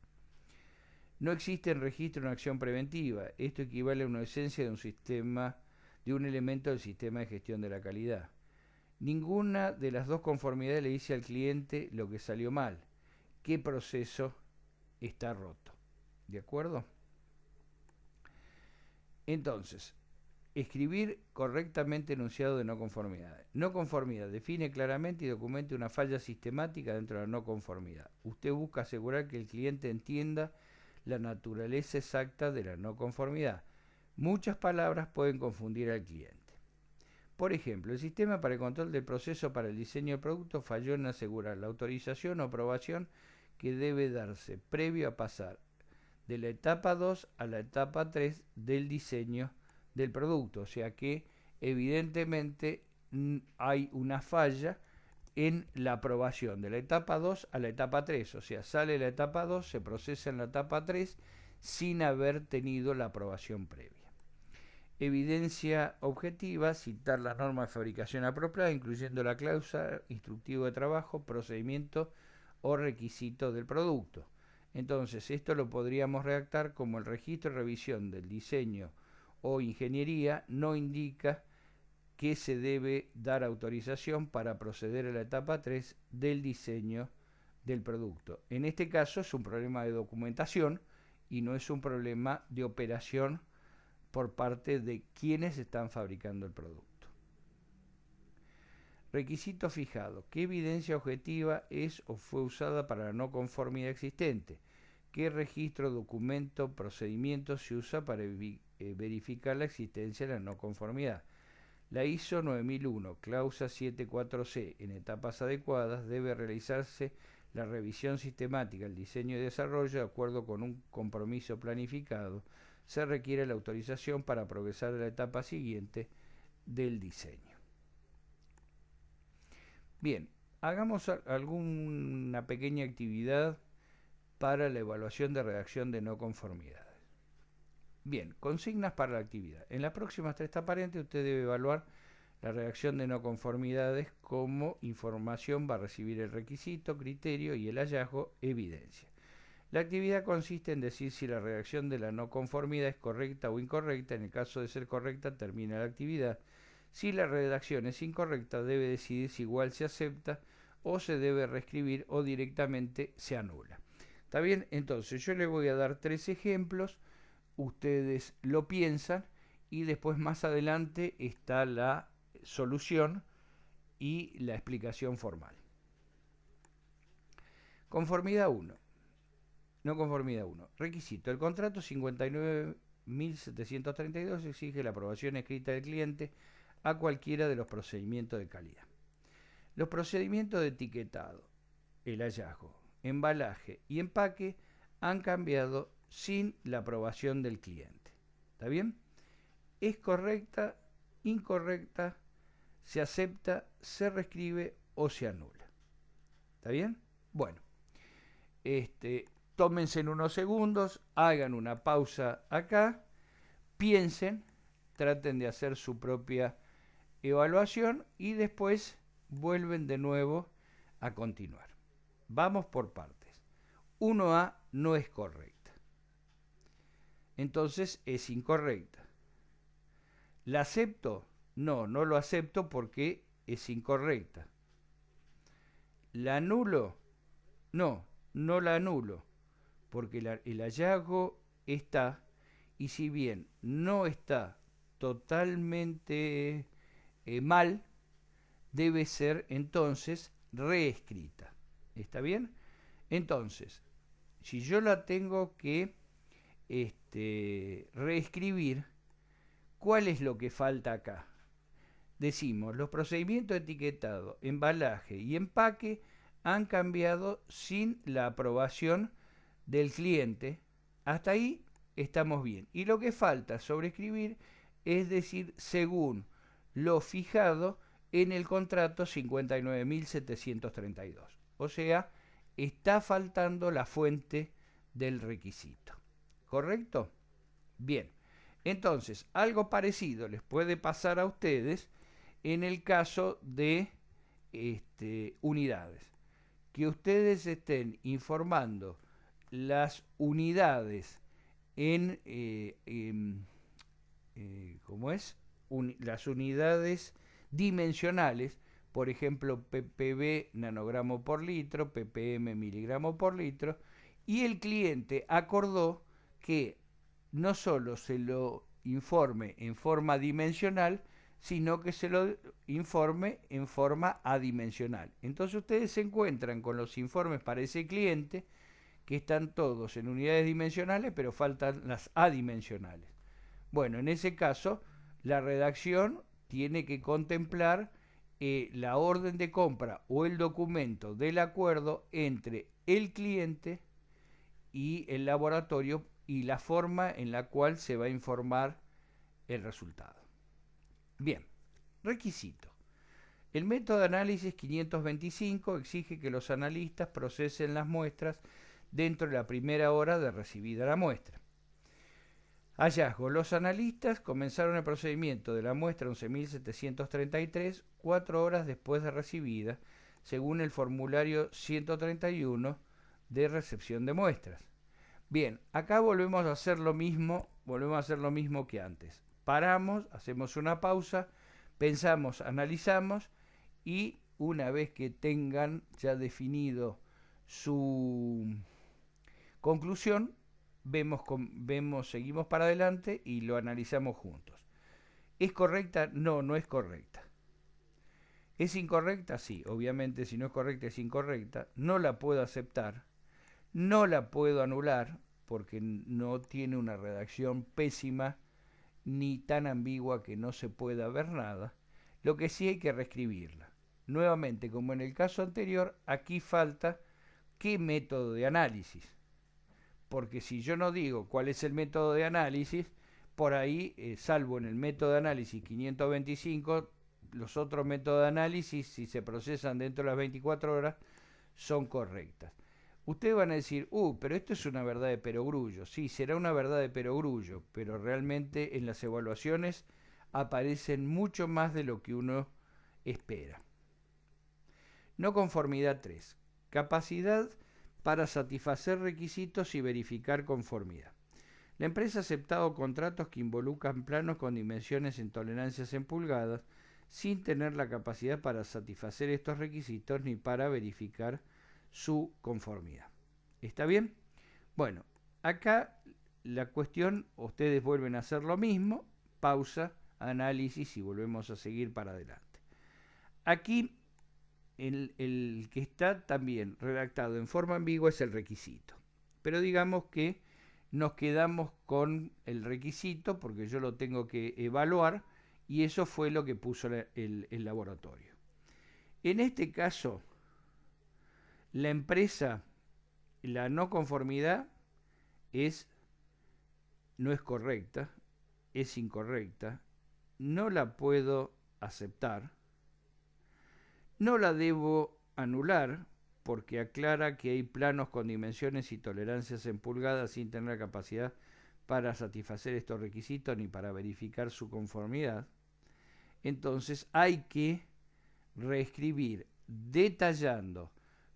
No existe en registro una acción preventiva. Esto equivale a una esencia de un sistema, de un elemento del sistema de gestión de la calidad. Ninguna de las dos conformidades le dice al cliente lo que salió mal, qué proceso está roto. ¿De acuerdo? Entonces, escribir correctamente enunciado de no conformidad. No conformidad. Define claramente y documente una falla sistemática dentro de la no conformidad. Usted busca asegurar que el cliente entienda la naturaleza exacta de la no conformidad. Muchas palabras pueden confundir al cliente. Por ejemplo, el sistema para el control del proceso para el diseño del producto falló en asegurar la autorización o aprobación que debe darse previo a pasar de la etapa 2 a la etapa 3 del diseño del producto. O sea que evidentemente hay una falla en la aprobación de la etapa 2 a la etapa 3. O sea, sale la etapa 2, se procesa en la etapa 3 sin haber tenido la aprobación previa. Evidencia objetiva, citar la norma de fabricación apropiada, incluyendo la cláusula, instructivo de trabajo, procedimiento o requisito del producto. Entonces, esto lo podríamos redactar como el registro de revisión del diseño o ingeniería no indica que se debe dar autorización para proceder a la etapa 3 del diseño del producto. En este caso es un problema de documentación y no es un problema de operación por parte de quienes están fabricando el producto. Requisito fijado. ¿Qué evidencia objetiva es o fue usada para la no conformidad existente? ¿Qué registro, documento, procedimiento se usa para verificar la existencia de la no conformidad? La ISO 9001, cláusula 74C, en etapas adecuadas debe realizarse la revisión sistemática, el diseño y desarrollo de acuerdo con un compromiso planificado. Se requiere la autorización para progresar a la etapa siguiente del diseño. Bien, hagamos alguna pequeña actividad para la evaluación de redacción de no conformidades. Bien, consignas para la actividad. En las próximas 3 transparentes usted debe evaluar la redacción de no conformidades como información va a recibir el requisito, criterio y el hallazgo, evidencia. La actividad consiste en decir si la redacción de la no conformidad es correcta o incorrecta. En el caso de ser correcta, termina la actividad. Si la redacción es incorrecta, debe decidir si igual se acepta o se debe reescribir o directamente se anula. ¿Está bien? Entonces yo le voy a dar 3 ejemplos, ustedes lo piensan y después más adelante está la solución y la explicación formal. Conformidad 1. No conformidad 1. Requisito. El contrato 59.732 exige la aprobación escrita del cliente a cualquiera de los procedimientos de calidad. Los procedimientos de etiquetado, el hallazgo, embalaje y empaque han cambiado sin la aprobación del cliente. ¿Está bien? ¿Es correcta, incorrecta, se acepta, se reescribe o se anula? ¿Está bien? Bueno, tómense en unos segundos, hagan una pausa acá, piensen, traten de hacer su propia evaluación y después vuelven de nuevo a continuar. Vamos por partes. 1A no es correcta. Entonces es incorrecta. ¿La acepto? No, no lo acepto porque es incorrecta. ¿La anulo? No, no la anulo porque el hallazgo está y si bien no está totalmente mal, debe ser entonces reescrita. ¿Está bien? Entonces, si yo la tengo que reescribir, ¿cuál es lo que falta acá? Decimos, los procedimientos de etiquetado, embalaje y empaque han cambiado sin la aprobación del cliente. Hasta ahí estamos bien. Y lo que falta sobreescribir es decir, según lo fijado en el contrato 59.732. O sea, está faltando la fuente del requisito. ¿Correcto? Bien. Entonces, algo parecido les puede pasar a ustedes en el caso de unidades. Que ustedes estén informando las unidades ¿cómo es? Las unidades dimensionales, por ejemplo, ppb nanogramo por litro, ppm miligramo por litro, y el cliente acordó que no solo se lo informe en forma dimensional, sino que se lo informe en forma adimensional. Entonces ustedes se encuentran con los informes para ese cliente que están todos en unidades dimensionales, pero faltan las adimensionales. Bueno, en ese caso, la redacción tiene que contemplar la orden de compra o el documento del acuerdo entre el cliente y el laboratorio y la forma en la cual se va a informar el resultado. Bien, requisito. El método de análisis 525 exige que los analistas procesen las muestras dentro de la primera hora de recibida la muestra. Hallazgo. Los analistas comenzaron el procedimiento de la muestra 11.733 4 horas después de recibida, según el formulario 131 de recepción de muestras. Bien, acá volvemos a hacer lo mismo que antes. Paramos, hacemos una pausa, pensamos, analizamos y una vez que tengan ya definido su conclusión, seguimos para adelante y lo analizamos juntos. ¿Es correcta? No, no es correcta. ¿Es incorrecta? Sí, obviamente si no es correcta es incorrecta. No la puedo aceptar, no la puedo anular porque no tiene una redacción pésima ni tan ambigua que no se pueda ver nada. Lo que sí hay que reescribirla. Nuevamente, como en el caso anterior, aquí falta qué método de análisis. Porque si yo no digo cuál es el método de análisis, por ahí, salvo en el método de análisis 525, los otros métodos de análisis, si se procesan dentro de las 24 horas, son correctas. Ustedes van a decir, pero esto es una verdad de perogrullo. Sí, será una verdad de perogrullo, pero realmente en las evaluaciones aparecen mucho más de lo que uno espera. No conformidad 3. Capacidad para satisfacer requisitos y verificar conformidad. La empresa ha aceptado contratos que involucran planos con dimensiones en tolerancias en pulgadas sin tener la capacidad para satisfacer estos requisitos ni para verificar su conformidad. ¿Está bien? Bueno, acá la cuestión, ustedes vuelven a hacer lo mismo, pausa, análisis y volvemos a seguir para adelante. Aquí el que está también redactado en forma ambigua es el requisito. Pero digamos que nos quedamos con el requisito porque yo lo tengo que evaluar y eso fue lo que puso el laboratorio. En este caso, la empresa, la no conformidad no es correcta, es incorrecta, no la puedo aceptar, no la debo anular porque aclara que hay planos con dimensiones y tolerancias en pulgadas sin tener capacidad para satisfacer estos requisitos ni para verificar su conformidad. Entonces hay que reescribir detallando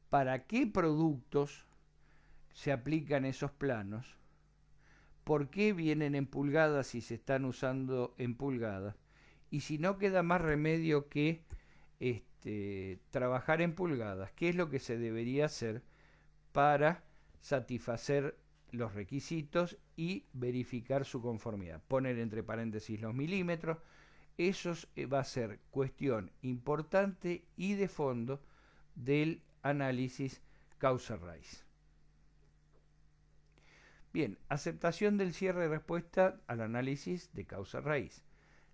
para qué productos se aplican esos planos, por qué vienen en pulgadas si se están usando en pulgadas, y si no queda más remedio que trabajar en pulgadas, qué es lo que se debería hacer para satisfacer los requisitos y verificar su conformidad. Poner entre paréntesis los milímetros, eso va a ser cuestión importante y de fondo del análisis causa-raíz. Bien, aceptación del cierre de respuesta al análisis de causa-raíz.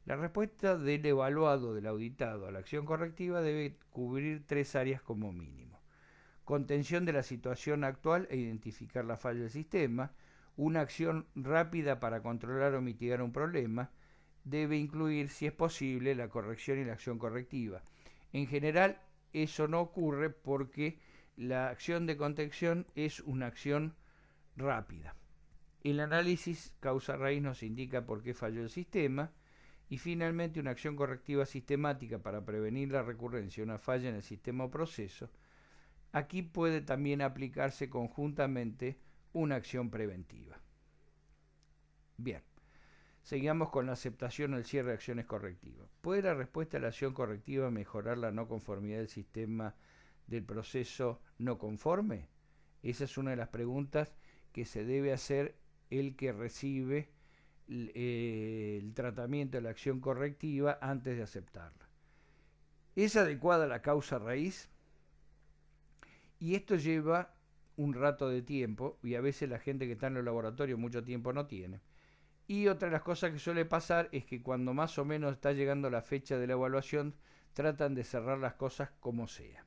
La respuesta del evaluado, del auditado a la acción correctiva debe cubrir 3 áreas como mínimo. Contención de la situación actual e identificar la falla del sistema. Una acción rápida para controlar o mitigar un problema. Debe incluir, si es posible, la corrección y la acción correctiva. En general, eso no ocurre porque la acción de contención es una acción rápida. El análisis causa-raíz nos indica por qué falló el sistema. Y finalmente, una acción correctiva sistemática para prevenir la recurrencia de una falla en el sistema o proceso. Aquí puede también aplicarse conjuntamente una acción preventiva. Bien, seguimos con la aceptación o el cierre de acciones correctivas. ¿Puede la respuesta a la acción correctiva mejorar la no conformidad del sistema del proceso no conforme? Esa es una de las preguntas que se debe hacer el que recibe el tratamiento de la acción correctiva antes de aceptarla. ¿Es adecuada la causa raíz? Y esto lleva un rato de tiempo, y a veces la gente que está en los laboratorios mucho tiempo no tiene. Y otra de las cosas que suele pasar es que cuando más o menos está llegando la fecha de la evaluación, tratan de cerrar las cosas como sea.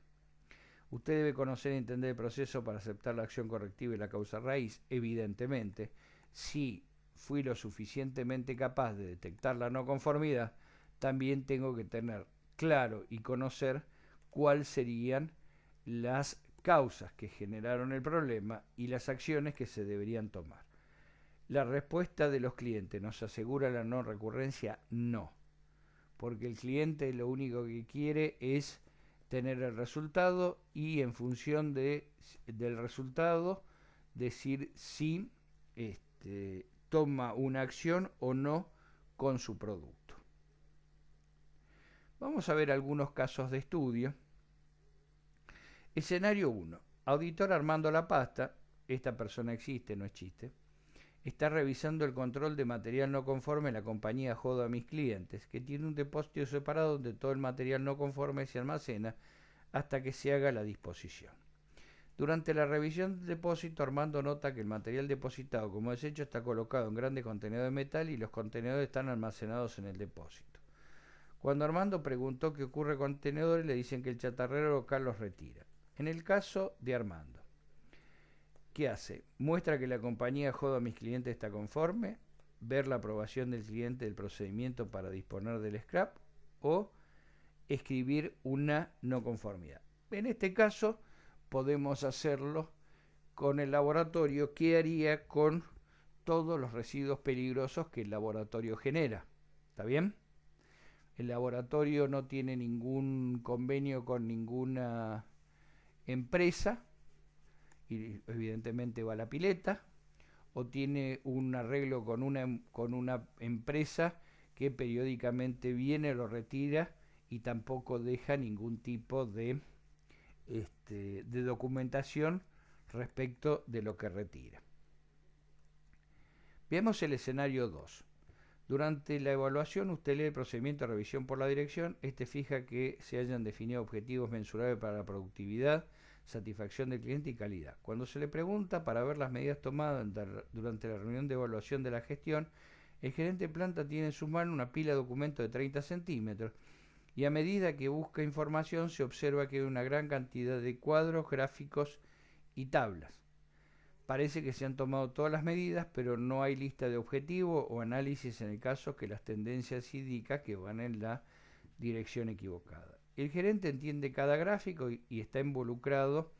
Usted debe conocer y entender el proceso para aceptar la acción correctiva y la causa raíz. Evidentemente, si fui lo suficientemente capaz de detectar la no conformidad, también tengo que tener claro y conocer cuáles serían las causas que generaron el problema y las acciones que se deberían tomar. La respuesta de los clientes, ¿nos asegura la no recurrencia? No, porque el cliente lo único que quiere es tener el resultado y en función del resultado decir si toma una acción o no con su producto. Vamos a ver algunos casos de estudio. Escenario 1. Auditor Armando La Pasta, esta persona existe, no es chiste, está revisando el control de material no conforme en la compañía Jodo a mis clientes, que tiene un depósito separado donde todo el material no conforme se almacena hasta que se haga la disposición. Durante la revisión del depósito, Armando nota que el material depositado como desecho está colocado en grandes contenedores de metal y los contenedores están almacenados en el depósito. Cuando Armando preguntó qué ocurre con contenedores, le dicen que el chatarrero local los retira. En el caso de Armando, ¿qué hace? Muestra que la compañía Jodo a mis clientes está conforme, ver la aprobación del cliente del procedimiento para disponer del scrap o escribir una no conformidad. En este caso podemos hacerlo con el laboratorio. ¿Qué haría con todos los residuos peligrosos que el laboratorio genera? ¿Está bien? El laboratorio no tiene ningún convenio con ninguna empresa y evidentemente va a la pileta, o tiene un arreglo con una empresa que periódicamente viene, lo retira y tampoco deja ningún tipo de documentación respecto de lo que retira. Veamos el escenario 2. Durante la evaluación usted lee el procedimiento de revisión por la dirección. Fija que se hayan definido objetivos mensurables para la productividad, satisfacción del cliente y calidad. Cuando se le pregunta para ver las medidas tomadas durante la reunión de evaluación de la gestión, el gerente de planta tiene en su mano una pila de documentos de 30 centímetros y a medida que busca información se observa que hay una gran cantidad de cuadros, gráficos y tablas. Parece que se han tomado todas las medidas, pero no hay lista de objetivos o análisis en el caso que las tendencias indican que van en la dirección equivocada. El gerente entiende cada gráfico y está involucrado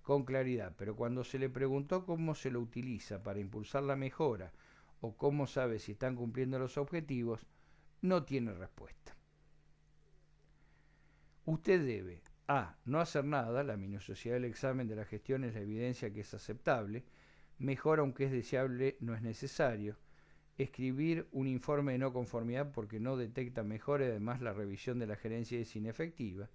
con claridad, pero cuando se le preguntó cómo se lo utiliza para impulsar la mejora o cómo sabe si están cumpliendo los objetivos, no tiene respuesta. Usted debe A. No hacer nada, la minuciosidad del examen de la gestión es la evidencia que es aceptable, mejor aunque es deseable no es necesario, escribir un informe de no conformidad porque no detecta mejora y además la revisión de la gerencia es inefectiva,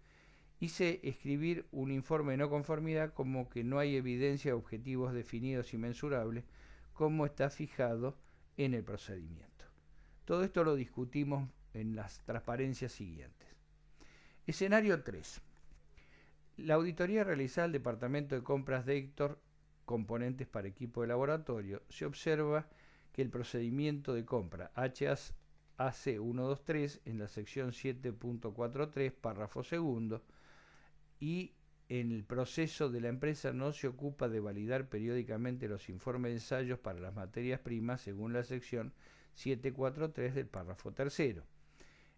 y C. Escribir un informe de no conformidad como que no hay evidencia de objetivos definidos y mensurables como está fijado en el procedimiento. Todo esto lo discutimos en las transparencias siguientes. Escenario 3. La auditoría realizada al Departamento de Compras de Héctor, componentes para equipo de laboratorio, se observa que el procedimiento de compra HAC 123 en la sección 7.43, párrafo segundo, y en el proceso de la empresa no se ocupa de validar periódicamente los informes de ensayos para las materias primas según la sección 743 del párrafo tercero.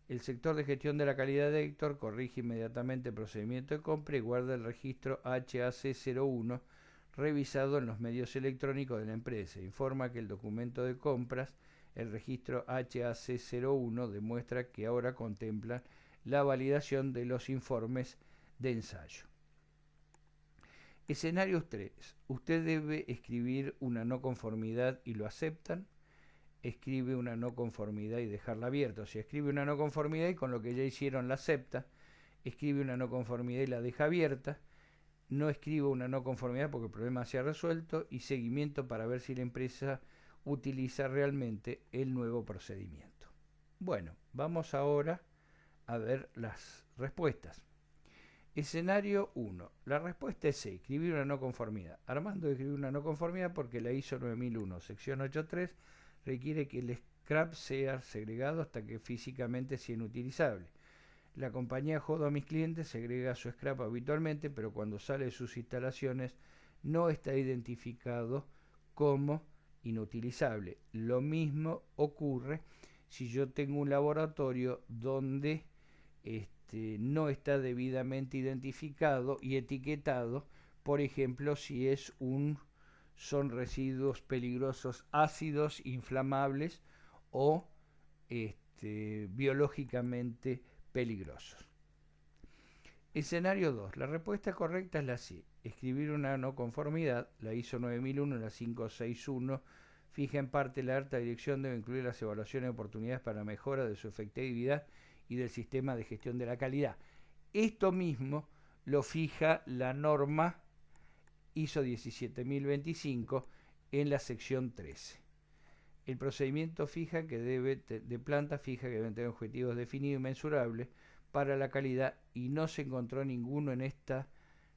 El sector de gestión de la calidad de Héctor corrige inmediatamente el procedimiento de compra y guarda el registro HAC01 revisado en los medios electrónicos de la empresa. Informa que el documento de compras, el registro HAC01, demuestra que ahora contempla la validación de los informes de ensayo. Escenario 3. Usted debe escribir una no conformidad y lo aceptan. Escribe una no conformidad y dejarla abierta. O sea, escribe una no conformidad y con lo que ya hicieron la acepta. Escribe una no conformidad y la deja abierta. No escribo una no conformidad porque el problema se ha resuelto. Y seguimiento para ver si la empresa utiliza realmente el nuevo procedimiento. Bueno, vamos ahora a ver las respuestas. Escenario 1. La respuesta es C, escribir una no conformidad. Armando escribió una no conformidad porque la ISO 9001, sección 8.3, requiere que el scrap sea segregado hasta que físicamente sea inutilizable. La compañía Jodo a mis clientes segrega su scrap habitualmente, pero cuando sale de sus instalaciones no está identificado como inutilizable. Lo mismo ocurre si yo tengo un laboratorio donde no está debidamente identificado y etiquetado, por ejemplo, si son residuos peligrosos ácidos, inflamables o biológicamente peligrosos. Escenario 2. La respuesta correcta es la C. Escribir una no conformidad, la ISO 9001, la 561, fija en parte la alta dirección, debe incluir las evaluaciones de oportunidades para mejora de su efectividad y del sistema de gestión de la calidad. Esto mismo lo fija la norma ISO 17025 en la sección 13. El procedimiento fija que de planta fija que deben tener objetivos definidos y mensurables para la calidad y no se encontró ninguno en esta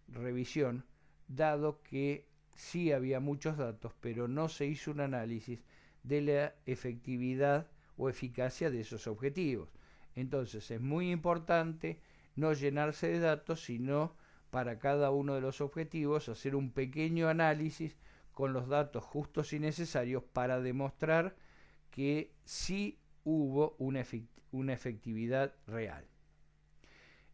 revisión, dado que sí había muchos datos, pero no se hizo un análisis de la efectividad o eficacia de esos objetivos. Entonces es muy importante no llenarse de datos, sino para cada uno de los objetivos hacer un pequeño análisis con los datos justos y necesarios para demostrar que sí hubo una efectividad real.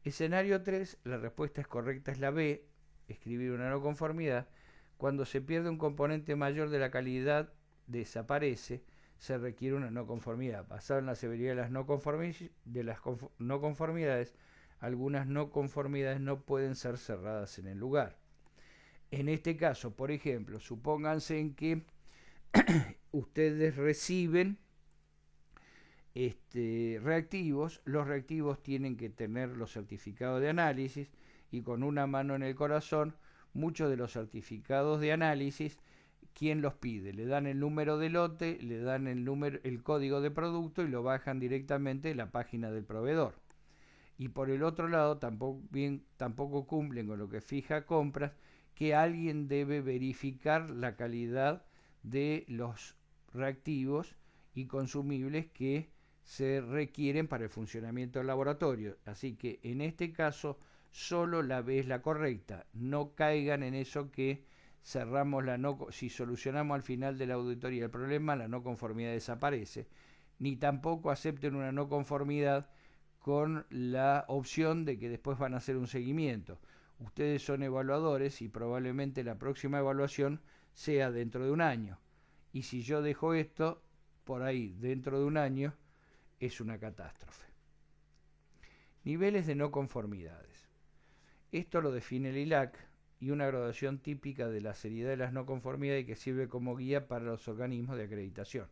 Escenario 3, la respuesta correcta es la B, escribir una no conformidad. Cuando se pierde un componente mayor de la calidad, desaparece, se requiere una no conformidad. Basado en la severidad de las no conformidades, algunas no conformidades no pueden ser cerradas en el lugar. En este caso, por ejemplo, supónganse en que ustedes reciben reactivos, los reactivos tienen que tener los certificados de análisis y con una mano en el corazón, muchos de los certificados de análisis, ¿quién los pide? Le dan el número de lote, le dan el código de producto y lo bajan directamente de la página del proveedor. Y por el otro lado, tampoco cumplen con lo que fija compras, que alguien debe verificar la calidad de los reactivos y consumibles que se requieren para el funcionamiento del laboratorio. Así que en este caso solo la B es la correcta. No caigan en eso que cerramos si solucionamos al final de la auditoría el problema, la no conformidad desaparece. Ni tampoco acepten una no conformidad con la opción de que después van a hacer un seguimiento. Ustedes son evaluadores y probablemente la próxima evaluación sea dentro de un año. Y si yo dejo esto por ahí dentro de un año, es una catástrofe. Niveles de no conformidades. Esto lo define el ILAC y una graduación típica de la seriedad de las no conformidades que sirve como guía para los organismos de acreditación.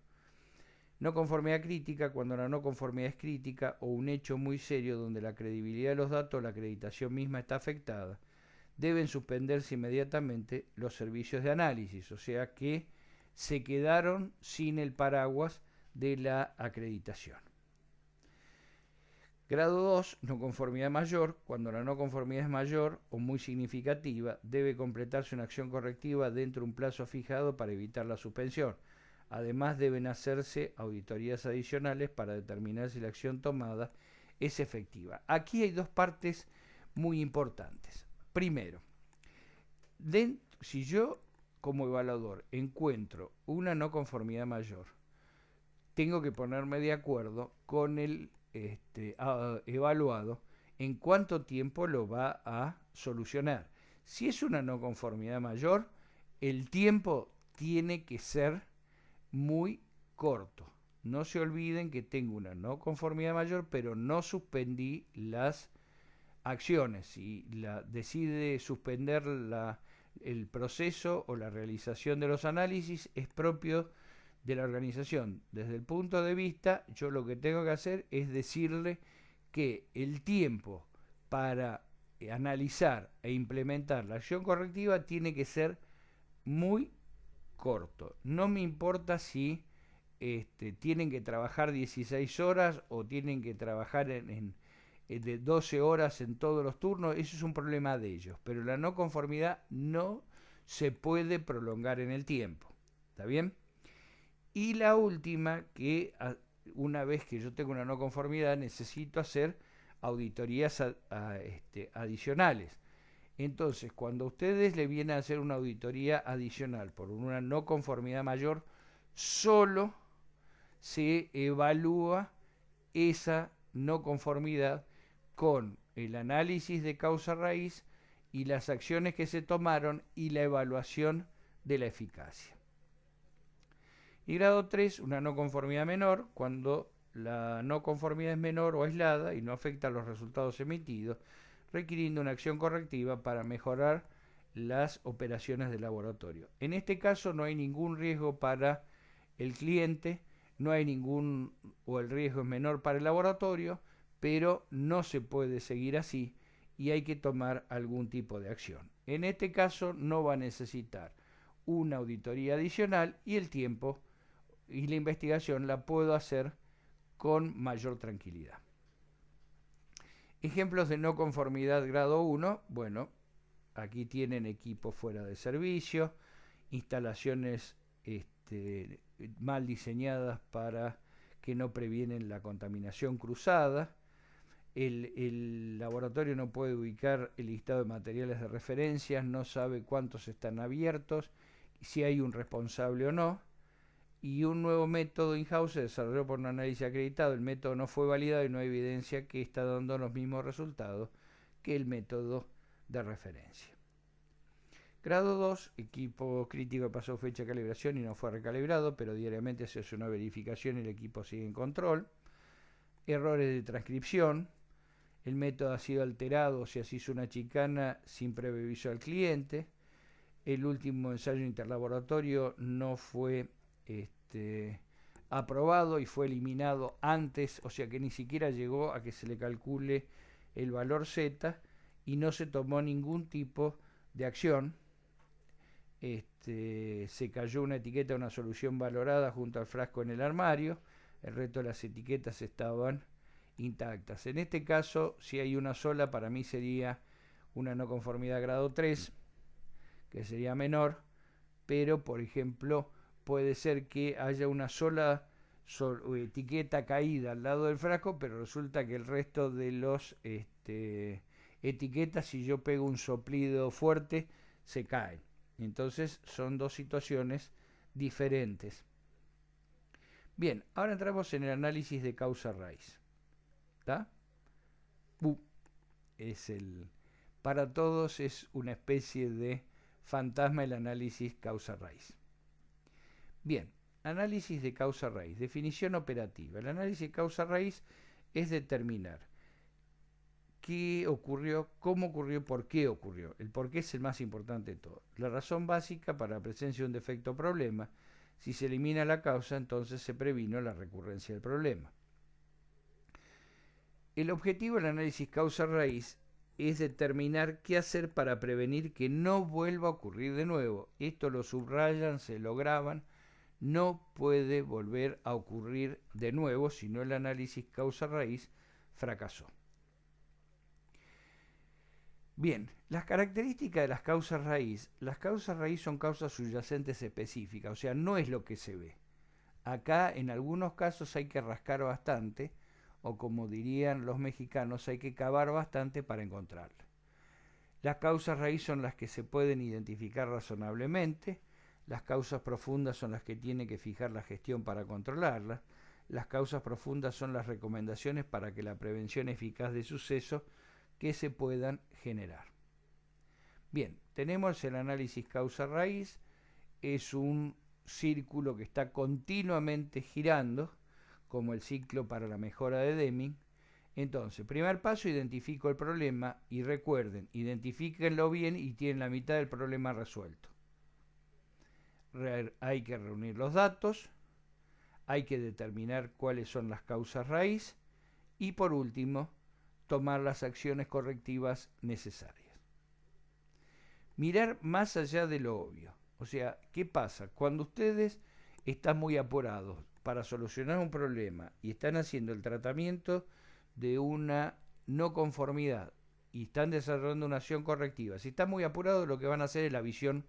No conformidad crítica, cuando la no conformidad es crítica o un hecho muy serio donde la credibilidad de los datos o la acreditación misma está afectada, deben suspenderse inmediatamente los servicios de análisis, o sea que se quedaron sin el paraguas de la acreditación. Grado 2, no conformidad mayor. Cuando la no conformidad es mayor o muy significativa, debe completarse una acción correctiva dentro de un plazo fijado para evitar la suspensión. Además, deben hacerse auditorías adicionales para determinar si la acción tomada es efectiva. Aquí hay dos partes muy importantes. Primero, si yo como evaluador encuentro una no conformidad mayor, tengo que ponerme de acuerdo con el evaluado en cuánto tiempo lo va a solucionar. Si es una no conformidad mayor, el tiempo tiene que ser muy corto. No se olviden que tengo una no conformidad mayor, pero no suspendí las acciones. Si decide suspender la El proceso o la realización de los análisis es propio de la organización. Desde el punto de vista, yo lo que tengo que hacer es decirle que el tiempo para analizar e implementar la acción correctiva tiene que ser muy corto. No me importa si tienen que trabajar 16 horas o tienen que trabajar de 12 horas en todos los turnos, eso es un problema de ellos, pero la no conformidad no se puede prolongar en el tiempo. ¿Está bien? Y la última, que una vez que yo tengo una no conformidad, necesito hacer auditorías adicionales. Entonces, cuando ustedes le vienen a hacer una auditoría adicional por una no conformidad mayor, solo se evalúa esa no conformidad con el análisis de causa raíz y las acciones que se tomaron y la evaluación de la eficacia. Y grado 3, una no conformidad menor, cuando la no conformidad es menor o aislada y no afecta a los resultados emitidos, requiriendo una acción correctiva para mejorar las operaciones del laboratorio. En este caso no hay ningún riesgo para el cliente, no hay ningún, o el riesgo es menor para el laboratorio, pero no se puede seguir así y hay que tomar algún tipo de acción. En este caso no va a necesitar una auditoría adicional y el tiempo y la investigación la puedo hacer con mayor tranquilidad. Ejemplos de no conformidad grado 1, bueno, aquí tienen equipos fuera de servicio, instalaciones mal diseñadas para que no previenen la contaminación cruzada, el laboratorio no puede ubicar el listado de materiales de referencia, no sabe cuántos están abiertos, si hay un responsable o no, y un nuevo método in-house se desarrolló por un análisis acreditado. El método no fue validado y no hay evidencia que está dando los mismos resultados que el método de referencia. Grado 2, equipo crítico pasó fecha de calibración y no fue recalibrado, pero diariamente se hace una verificación y el equipo sigue en control. Errores de transcripción, el método ha sido alterado o se hizo una chicana sin previo aviso al cliente. El último ensayo interlaboratorio no fue aprobado y fue eliminado antes, o sea que ni siquiera llegó a que se le calcule el valor Z y no se tomó ningún tipo de acción. Se cayó una etiqueta de una solución valorada junto al frasco en el armario, el resto de las etiquetas estaban intactas. En este caso, si hay una sola, para mí sería una no conformidad grado 3, que sería menor, pero por ejemplo puede ser que haya una sola etiqueta caída al lado del frasco, pero resulta que el resto de los etiquetas, si yo pego un soplido fuerte, se caen. Entonces son dos situaciones diferentes. Bien, ahora entramos en el análisis de causa raíz. ¿Está? Para todos es una especie de fantasma el análisis causa raíz. Bien, análisis de causa raíz, definición operativa. El análisis de causa raíz es determinar qué ocurrió, cómo ocurrió, por qué ocurrió. El por qué es el más importante de todo. La razón básica para la presencia de un defecto o problema. Si se elimina la causa, entonces se previno la recurrencia del problema. El objetivo del análisis causa-raíz es determinar qué hacer para prevenir que no vuelva a ocurrir de nuevo. Esto lo subrayan, se lo graban. No puede volver a ocurrir de nuevo si no el análisis causa-raíz fracasó. Bien, las características de las causas raíz. Las causas raíz son causas subyacentes específicas, o sea, no es lo que se ve. Acá en algunos casos hay que rascar bastante, o como dirían los mexicanos, hay que cavar bastante para encontrarla. Las causas raíz son las que se pueden identificar razonablemente, las causas profundas son las que tiene que fijar la gestión para controlarlas, las causas profundas son las recomendaciones para que la prevención eficaz de sucesos que se puedan generar. Bien, tenemos el análisis causa-raíz, es un círculo que está continuamente girando, como el ciclo para la mejora de Deming, Entonces, primer paso, identifico el problema y recuerden, identifíquenlo bien y tienen la mitad del problema resuelto. Hay que reunir los datos, hay que determinar cuáles son las causas raíz y por último, tomar las acciones correctivas necesarias. Mirar más allá de lo obvio. O sea, ¿qué pasa? Cuando ustedes están muy apurados para solucionar un problema y están haciendo el tratamiento de una no conformidad y están desarrollando una acción correctiva, si están muy apurados, lo que van a hacer es la visión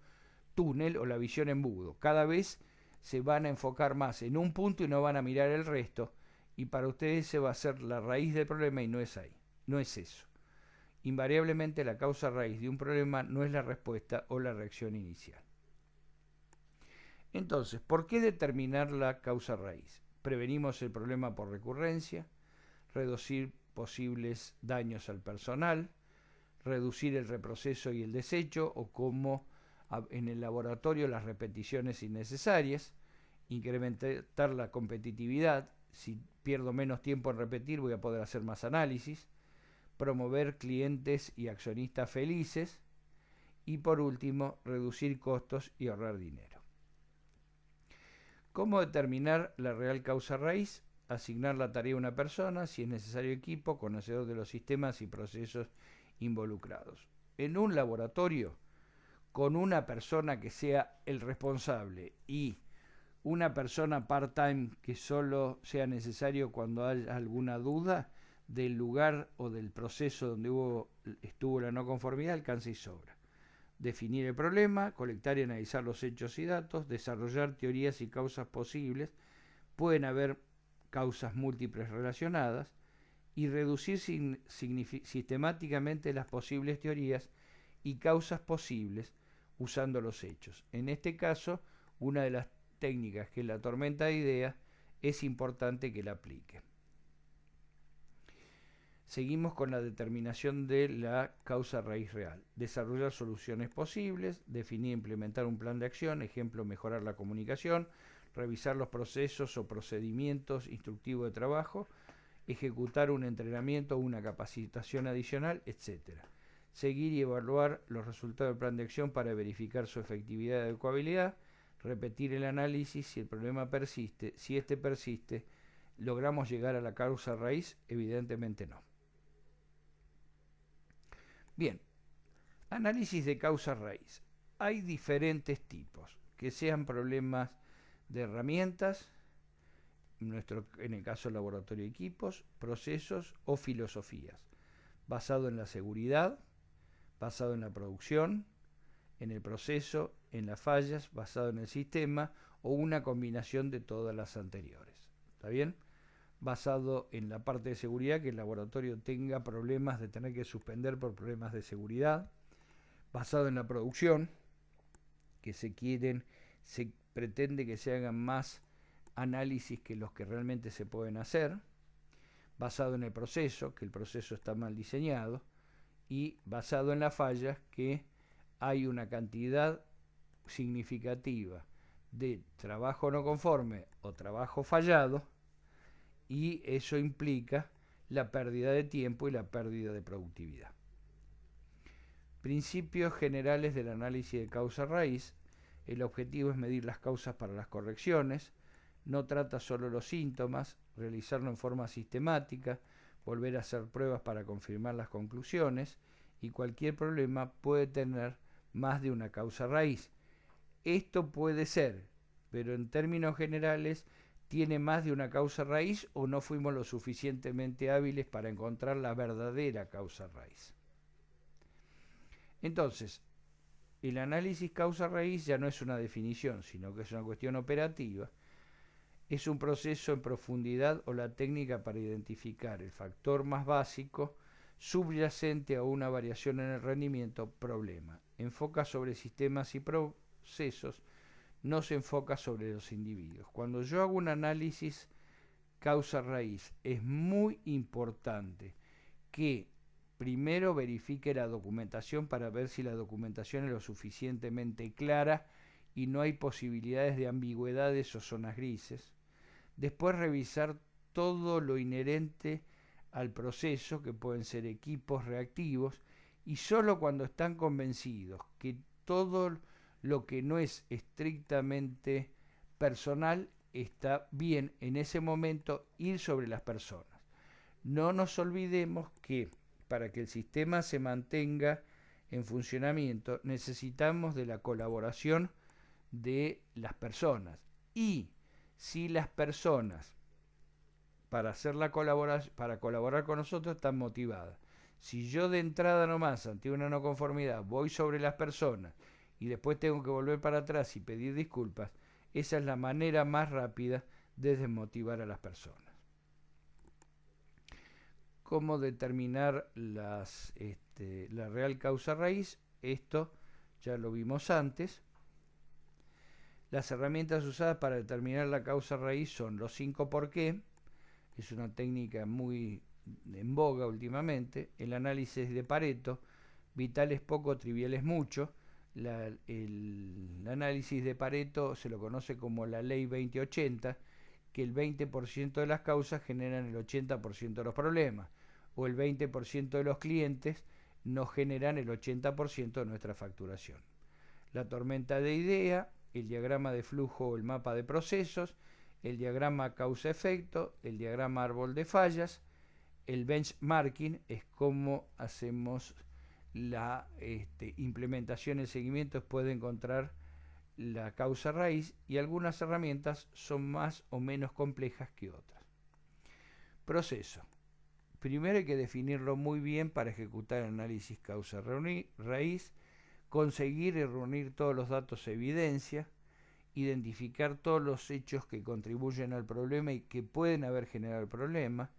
túnel o la visión embudo. Cada vez se van a enfocar más en un punto y no van a mirar el resto, y para ustedes se va a hacer la raíz del problema y no es ahí, no es eso. Invariablemente la causa raíz de un problema no es la respuesta o la reacción inicial. Entonces, ¿por qué determinar la causa raíz? Prevenimos el problema por recurrencia, reducir posibles daños al personal, reducir el reproceso y el desecho, o como en el laboratorio las repeticiones innecesarias, incrementar la competitividad. Si pierdo menos tiempo en repetir, voy a poder hacer más análisis, promover clientes y accionistas felices, y por último, reducir costos y ahorrar dinero. ¿Cómo determinar la real causa raíz? Asignar la tarea a una persona, si es necesario equipo, conocedor de los sistemas y procesos involucrados. En un laboratorio, con una persona que sea el responsable y una persona part-time que solo sea necesario cuando haya alguna duda del lugar o del proceso donde estuvo la no conformidad, alcanza y sobra. Definir el problema, colectar y analizar los hechos y datos, desarrollar teorías y causas posibles, pueden haber causas múltiples relacionadas, y reducir sistemáticamente las posibles teorías y causas posibles usando los hechos. En este caso, una de las técnicas, que es la tormenta de ideas, es importante que la aplique. Seguimos con la determinación de la causa raíz real. Desarrollar soluciones posibles, definir e implementar un plan de acción, ejemplo, mejorar la comunicación, revisar los procesos o procedimientos instructivos de trabajo, ejecutar un entrenamiento o una capacitación adicional, etc. Seguir y evaluar los resultados del plan de acción para verificar su efectividad y adecuabilidad, repetir el análisis si el problema persiste. Si este persiste, ¿logramos llegar a la causa raíz? Evidentemente no. Bien, análisis de causa raíz. Hay diferentes tipos, que sean problemas de herramientas, en el caso del laboratorio de equipos, procesos o filosofías, basado en la seguridad, basado en la producción, en el proceso, en las fallas, basado en el sistema, o una combinación de todas las anteriores. ¿Está bien? Basado en la parte de seguridad, que el laboratorio tenga problemas de tener que suspender por problemas de seguridad. Basado en la producción, que se pretende que se hagan más análisis que los que realmente se pueden hacer. Basado en el proceso, que el proceso está mal diseñado. Y basado en las fallas, que hay una cantidad significativa de trabajo no conforme o trabajo fallado, y eso implica la pérdida de tiempo y la pérdida de productividad. Principios generales del análisis de causa raíz. El objetivo es medir las causas para las correcciones, no trata solo los síntomas, realizarlo en forma sistemática, volver a hacer pruebas para confirmar las conclusiones, y cualquier problema puede tener más de una causa raíz. Esto puede ser, pero en términos generales, tiene más de una causa raíz o no fuimos lo suficientemente hábiles para encontrar la verdadera causa raíz. Entonces, el análisis causa-raíz ya no es una definición, sino que es una cuestión operativa. Es un proceso en profundidad o la técnica para identificar el factor más básico subyacente a una variación en el rendimiento, problema. Enfoca sobre sistemas y procesos, no se enfoca sobre los individuos. Cuando yo hago un análisis causa-raíz, es muy importante que primero verifique la documentación para ver si la documentación es lo suficientemente clara y no hay posibilidades de ambigüedades o zonas grises. Después revisar todo lo inherente al proceso, que pueden ser equipos reactivos, y solo cuando están convencidos que todo lo que no es estrictamente personal está bien en ese momento, ir sobre las personas. No nos olvidemos que para que el sistema se mantenga en funcionamiento necesitamos de la colaboración de las personas. Y si las personas para hacer la colaboración, para colaborar con nosotros están motivadas. Si yo de entrada nomás ante una no conformidad voy sobre las personas y después tengo que volver para atrás y pedir disculpas, esa es la manera más rápida de desmotivar a las personas. ¿Cómo determinar la real causa raíz? Esto ya lo vimos antes. Las herramientas usadas para determinar la causa raíz son los 5 por qué, es una técnica muy en boga últimamente, el análisis de Pareto, vital es poco, trivial es mucho. El análisis de Pareto se lo conoce como la ley 2080, que el 20% de las causas generan el 80% de los problemas, o el 20% de los clientes nos generan el 80% de nuestra facturación. La tormenta de idea, el diagrama de flujo o el mapa de procesos, el diagrama causa-efecto, el diagrama árbol de fallas, el benchmarking es cómo hacemos la implementación y seguimiento después de encontrar la causa raíz, y algunas herramientas son más o menos complejas que otras. Proceso. Primero hay que definirlo muy bien para ejecutar el análisis causa-raíz, conseguir y reunir todos los datos de evidencia, identificar todos los hechos que contribuyen al problema y que pueden haber generado el problema,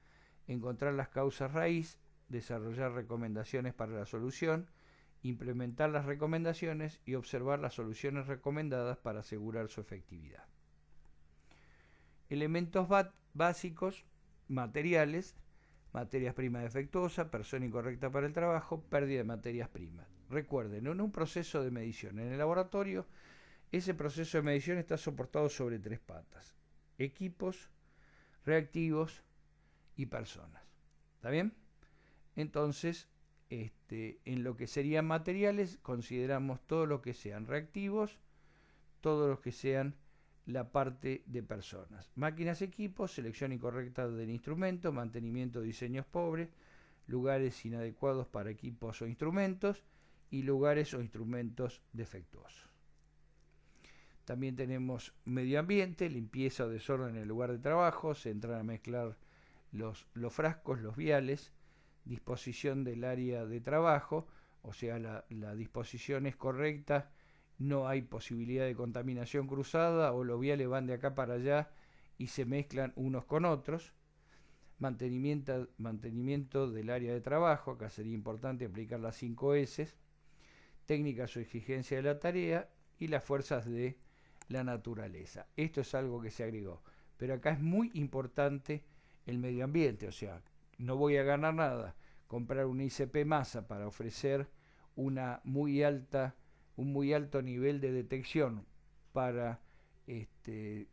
encontrar las causas raíz, desarrollar recomendaciones para la solución, implementar las recomendaciones y observar las soluciones recomendadas para asegurar su efectividad. Elementos básicos, materiales, materias primas defectuosas, persona incorrecta para el trabajo, pérdida de materias primas. Recuerden, en un proceso de medición en el laboratorio, ese proceso de medición está soportado sobre 3 patas: equipos, reactivos y personas. ¿Está bien? Entonces, en lo que serían materiales, consideramos todo lo que sean reactivos, todo lo que sean la parte de personas. Máquinas, equipos, selección incorrecta del instrumento, mantenimiento de diseños pobres, lugares inadecuados para equipos o instrumentos, y lugares o instrumentos defectuosos. También tenemos medio ambiente, limpieza o desorden en el lugar de trabajo, se entran a mezclar los frascos, los viales, disposición del área de trabajo, o sea, la disposición es correcta, no hay posibilidad de contaminación cruzada o los viales van de acá para allá y se mezclan unos con otros. Mantenimiento del área de trabajo, acá sería importante aplicar las 5 S, técnicas o exigencia de la tarea y las fuerzas de la naturaleza. Esto es algo que se agregó, pero acá es muy importante el medio ambiente, o sea, no voy a ganar nada comprar una ICP masa para ofrecer un muy alto nivel de detección para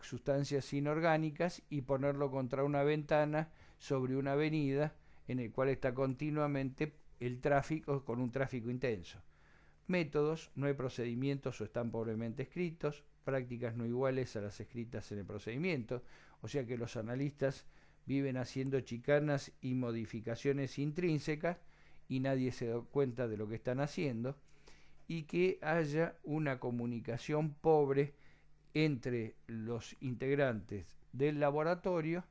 sustancias inorgánicas y ponerlo contra una ventana sobre una avenida en el cual está continuamente el tráfico con un tráfico intenso. Métodos, no hay procedimientos o están pobremente escritos, prácticas no iguales a las escritas en el procedimiento, o sea que los analistas viven haciendo chicanas y modificaciones intrínsecas y nadie se da cuenta de lo que están haciendo, y que haya una comunicación pobre entre los integrantes del laboratorio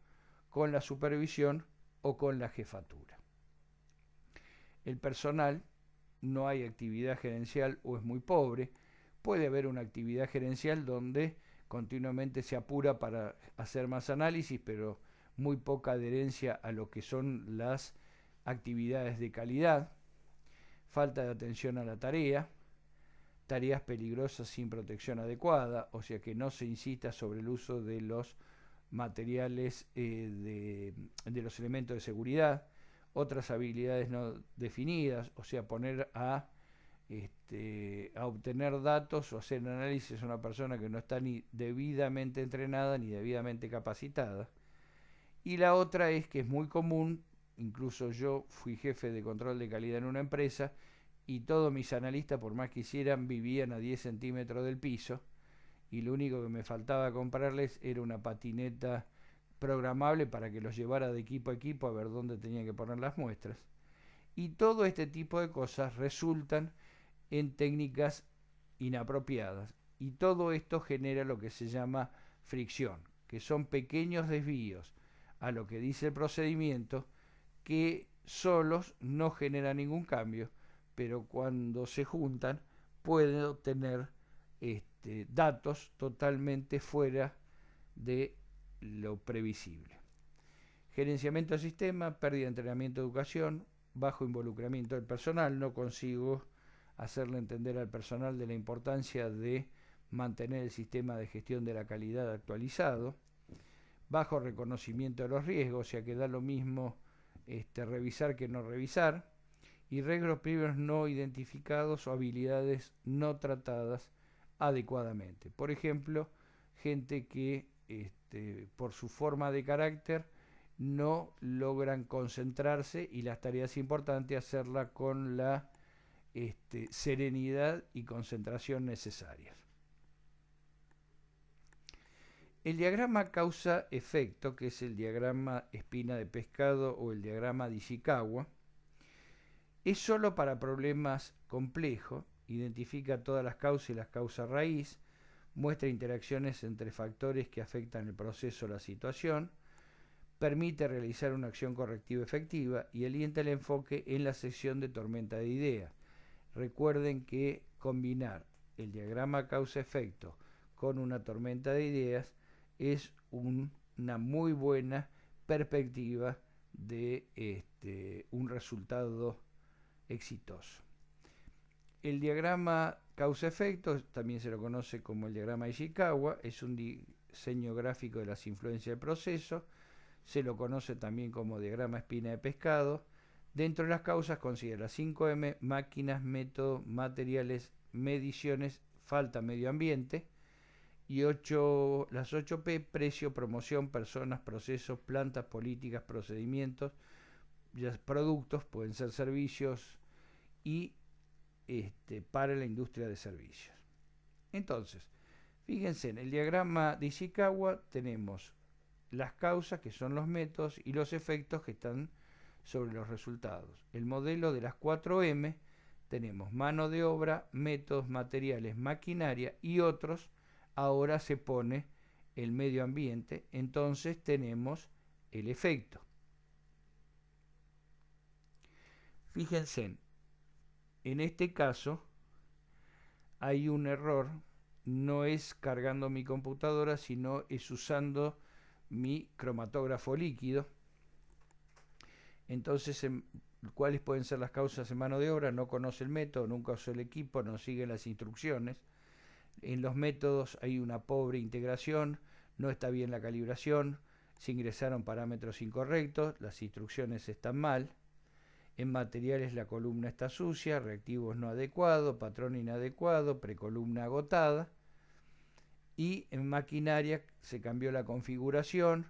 con la supervisión o con la jefatura. El personal, no hay actividad gerencial o es muy pobre. Puede haber una actividad gerencial donde continuamente se apura para hacer más análisis, pero muy poca adherencia a lo que son las actividades de calidad, falta de atención a la tarea, tareas peligrosas sin protección adecuada, o sea que no se insista sobre el uso de los materiales de los elementos de seguridad, otras habilidades no definidas, o sea, poner a obtener datos o hacer análisis a una persona que no está ni debidamente entrenada ni debidamente capacitada. Y la otra es que es muy común incluso yo fui jefe de control de calidad en una empresa y todos mis analistas, por más que hicieran, vivían a 10 centímetros del piso y lo único que me faltaba comprarles era una patineta programable para que los llevara de equipo a equipo a ver dónde tenían que poner las muestras. Y todo este tipo de cosas resultan en técnicas inapropiadas. Y todo esto genera lo que se llama fricción, que son pequeños desvíos a lo que dice el procedimiento que solos no generan ningún cambio, pero cuando se juntan pueden obtener datos totalmente fuera de lo previsible. Gerenciamiento del sistema, pérdida de entrenamiento de educación, bajo involucramiento del personal, no consigo hacerle entender al personal de la importancia de mantener el sistema de gestión de la calidad actualizado, bajo reconocimiento de los riesgos, o sea que da lo mismo revisar que no revisar, y riesgos previos no identificados o habilidades no tratadas adecuadamente. Por ejemplo, gente que por su forma de carácter no logran concentrarse y las tareas importantes hacerla con la serenidad y concentración necesarias. El diagrama causa-efecto, que es el diagrama espina de pescado o el diagrama de Ishikawa, es solo para problemas complejos, identifica todas las causas y las causas raíz, muestra interacciones entre factores que afectan el proceso o la situación, permite realizar una acción correctiva efectiva y alienta el enfoque en la sección de tormenta de ideas. Recuerden que combinar el diagrama causa-efecto con una tormenta de ideas es una muy buena perspectiva de un resultado exitoso. El diagrama causa-efecto también se lo conoce como el diagrama Ishikawa, es un diseño gráfico de las influencias del proceso, se lo conoce también como diagrama espina de pescado. Dentro de las causas considera las 5M, máquinas, método, materiales, mediciones, falta medio ambiente, y las 8P, precio, promoción, personas, procesos, plantas, políticas, procedimientos, productos, pueden ser servicios, y para la industria de servicios. Entonces, fíjense, en el diagrama de Ishikawa tenemos las causas, que son los métodos, y los efectos, que están sobre los resultados. El modelo de las 4M, tenemos mano de obra, métodos, materiales, maquinaria y otros. Ahora se pone el medio ambiente, entonces tenemos el efecto. Fíjense, en este caso hay un error, no es cargando mi computadora, sino es usando mi cromatógrafo líquido. Entonces, ¿cuáles pueden ser las causas en mano de obra? No conoce el método, nunca usó el equipo, no sigue las instrucciones. En los métodos hay una pobre integración, no está bien la calibración, se ingresaron parámetros incorrectos, las instrucciones están mal. En materiales la columna está sucia, reactivos no adecuados, patrón inadecuado, precolumna agotada. Y en maquinaria se cambió la configuración,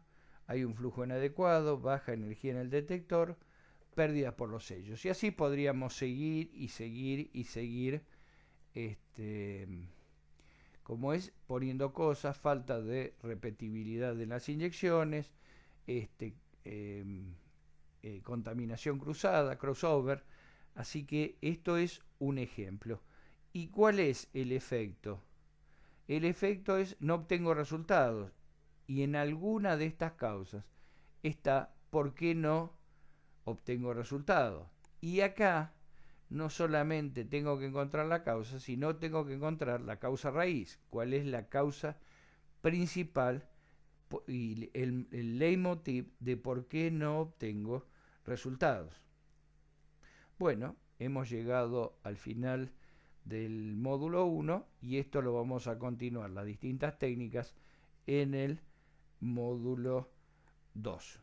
hay un flujo inadecuado, baja energía en el detector, pérdidas por los sellos. Y así podríamos seguir y seguir y seguir, como es, poniendo cosas, falta de repetibilidad de las inyecciones, contaminación cruzada, crossover. Así que esto es un ejemplo. ¿Y cuál es el efecto? El efecto es no obtengo resultados. Y en alguna de estas causas está por qué no obtengo resultados. Y acá no solamente tengo que encontrar la causa, sino tengo que encontrar la causa raíz. ¿Cuál es la causa principal y el leitmotiv de por qué no obtengo resultados? Bueno, hemos llegado al final del módulo 1 y esto lo vamos a continuar, las distintas técnicas, en el módulo 2.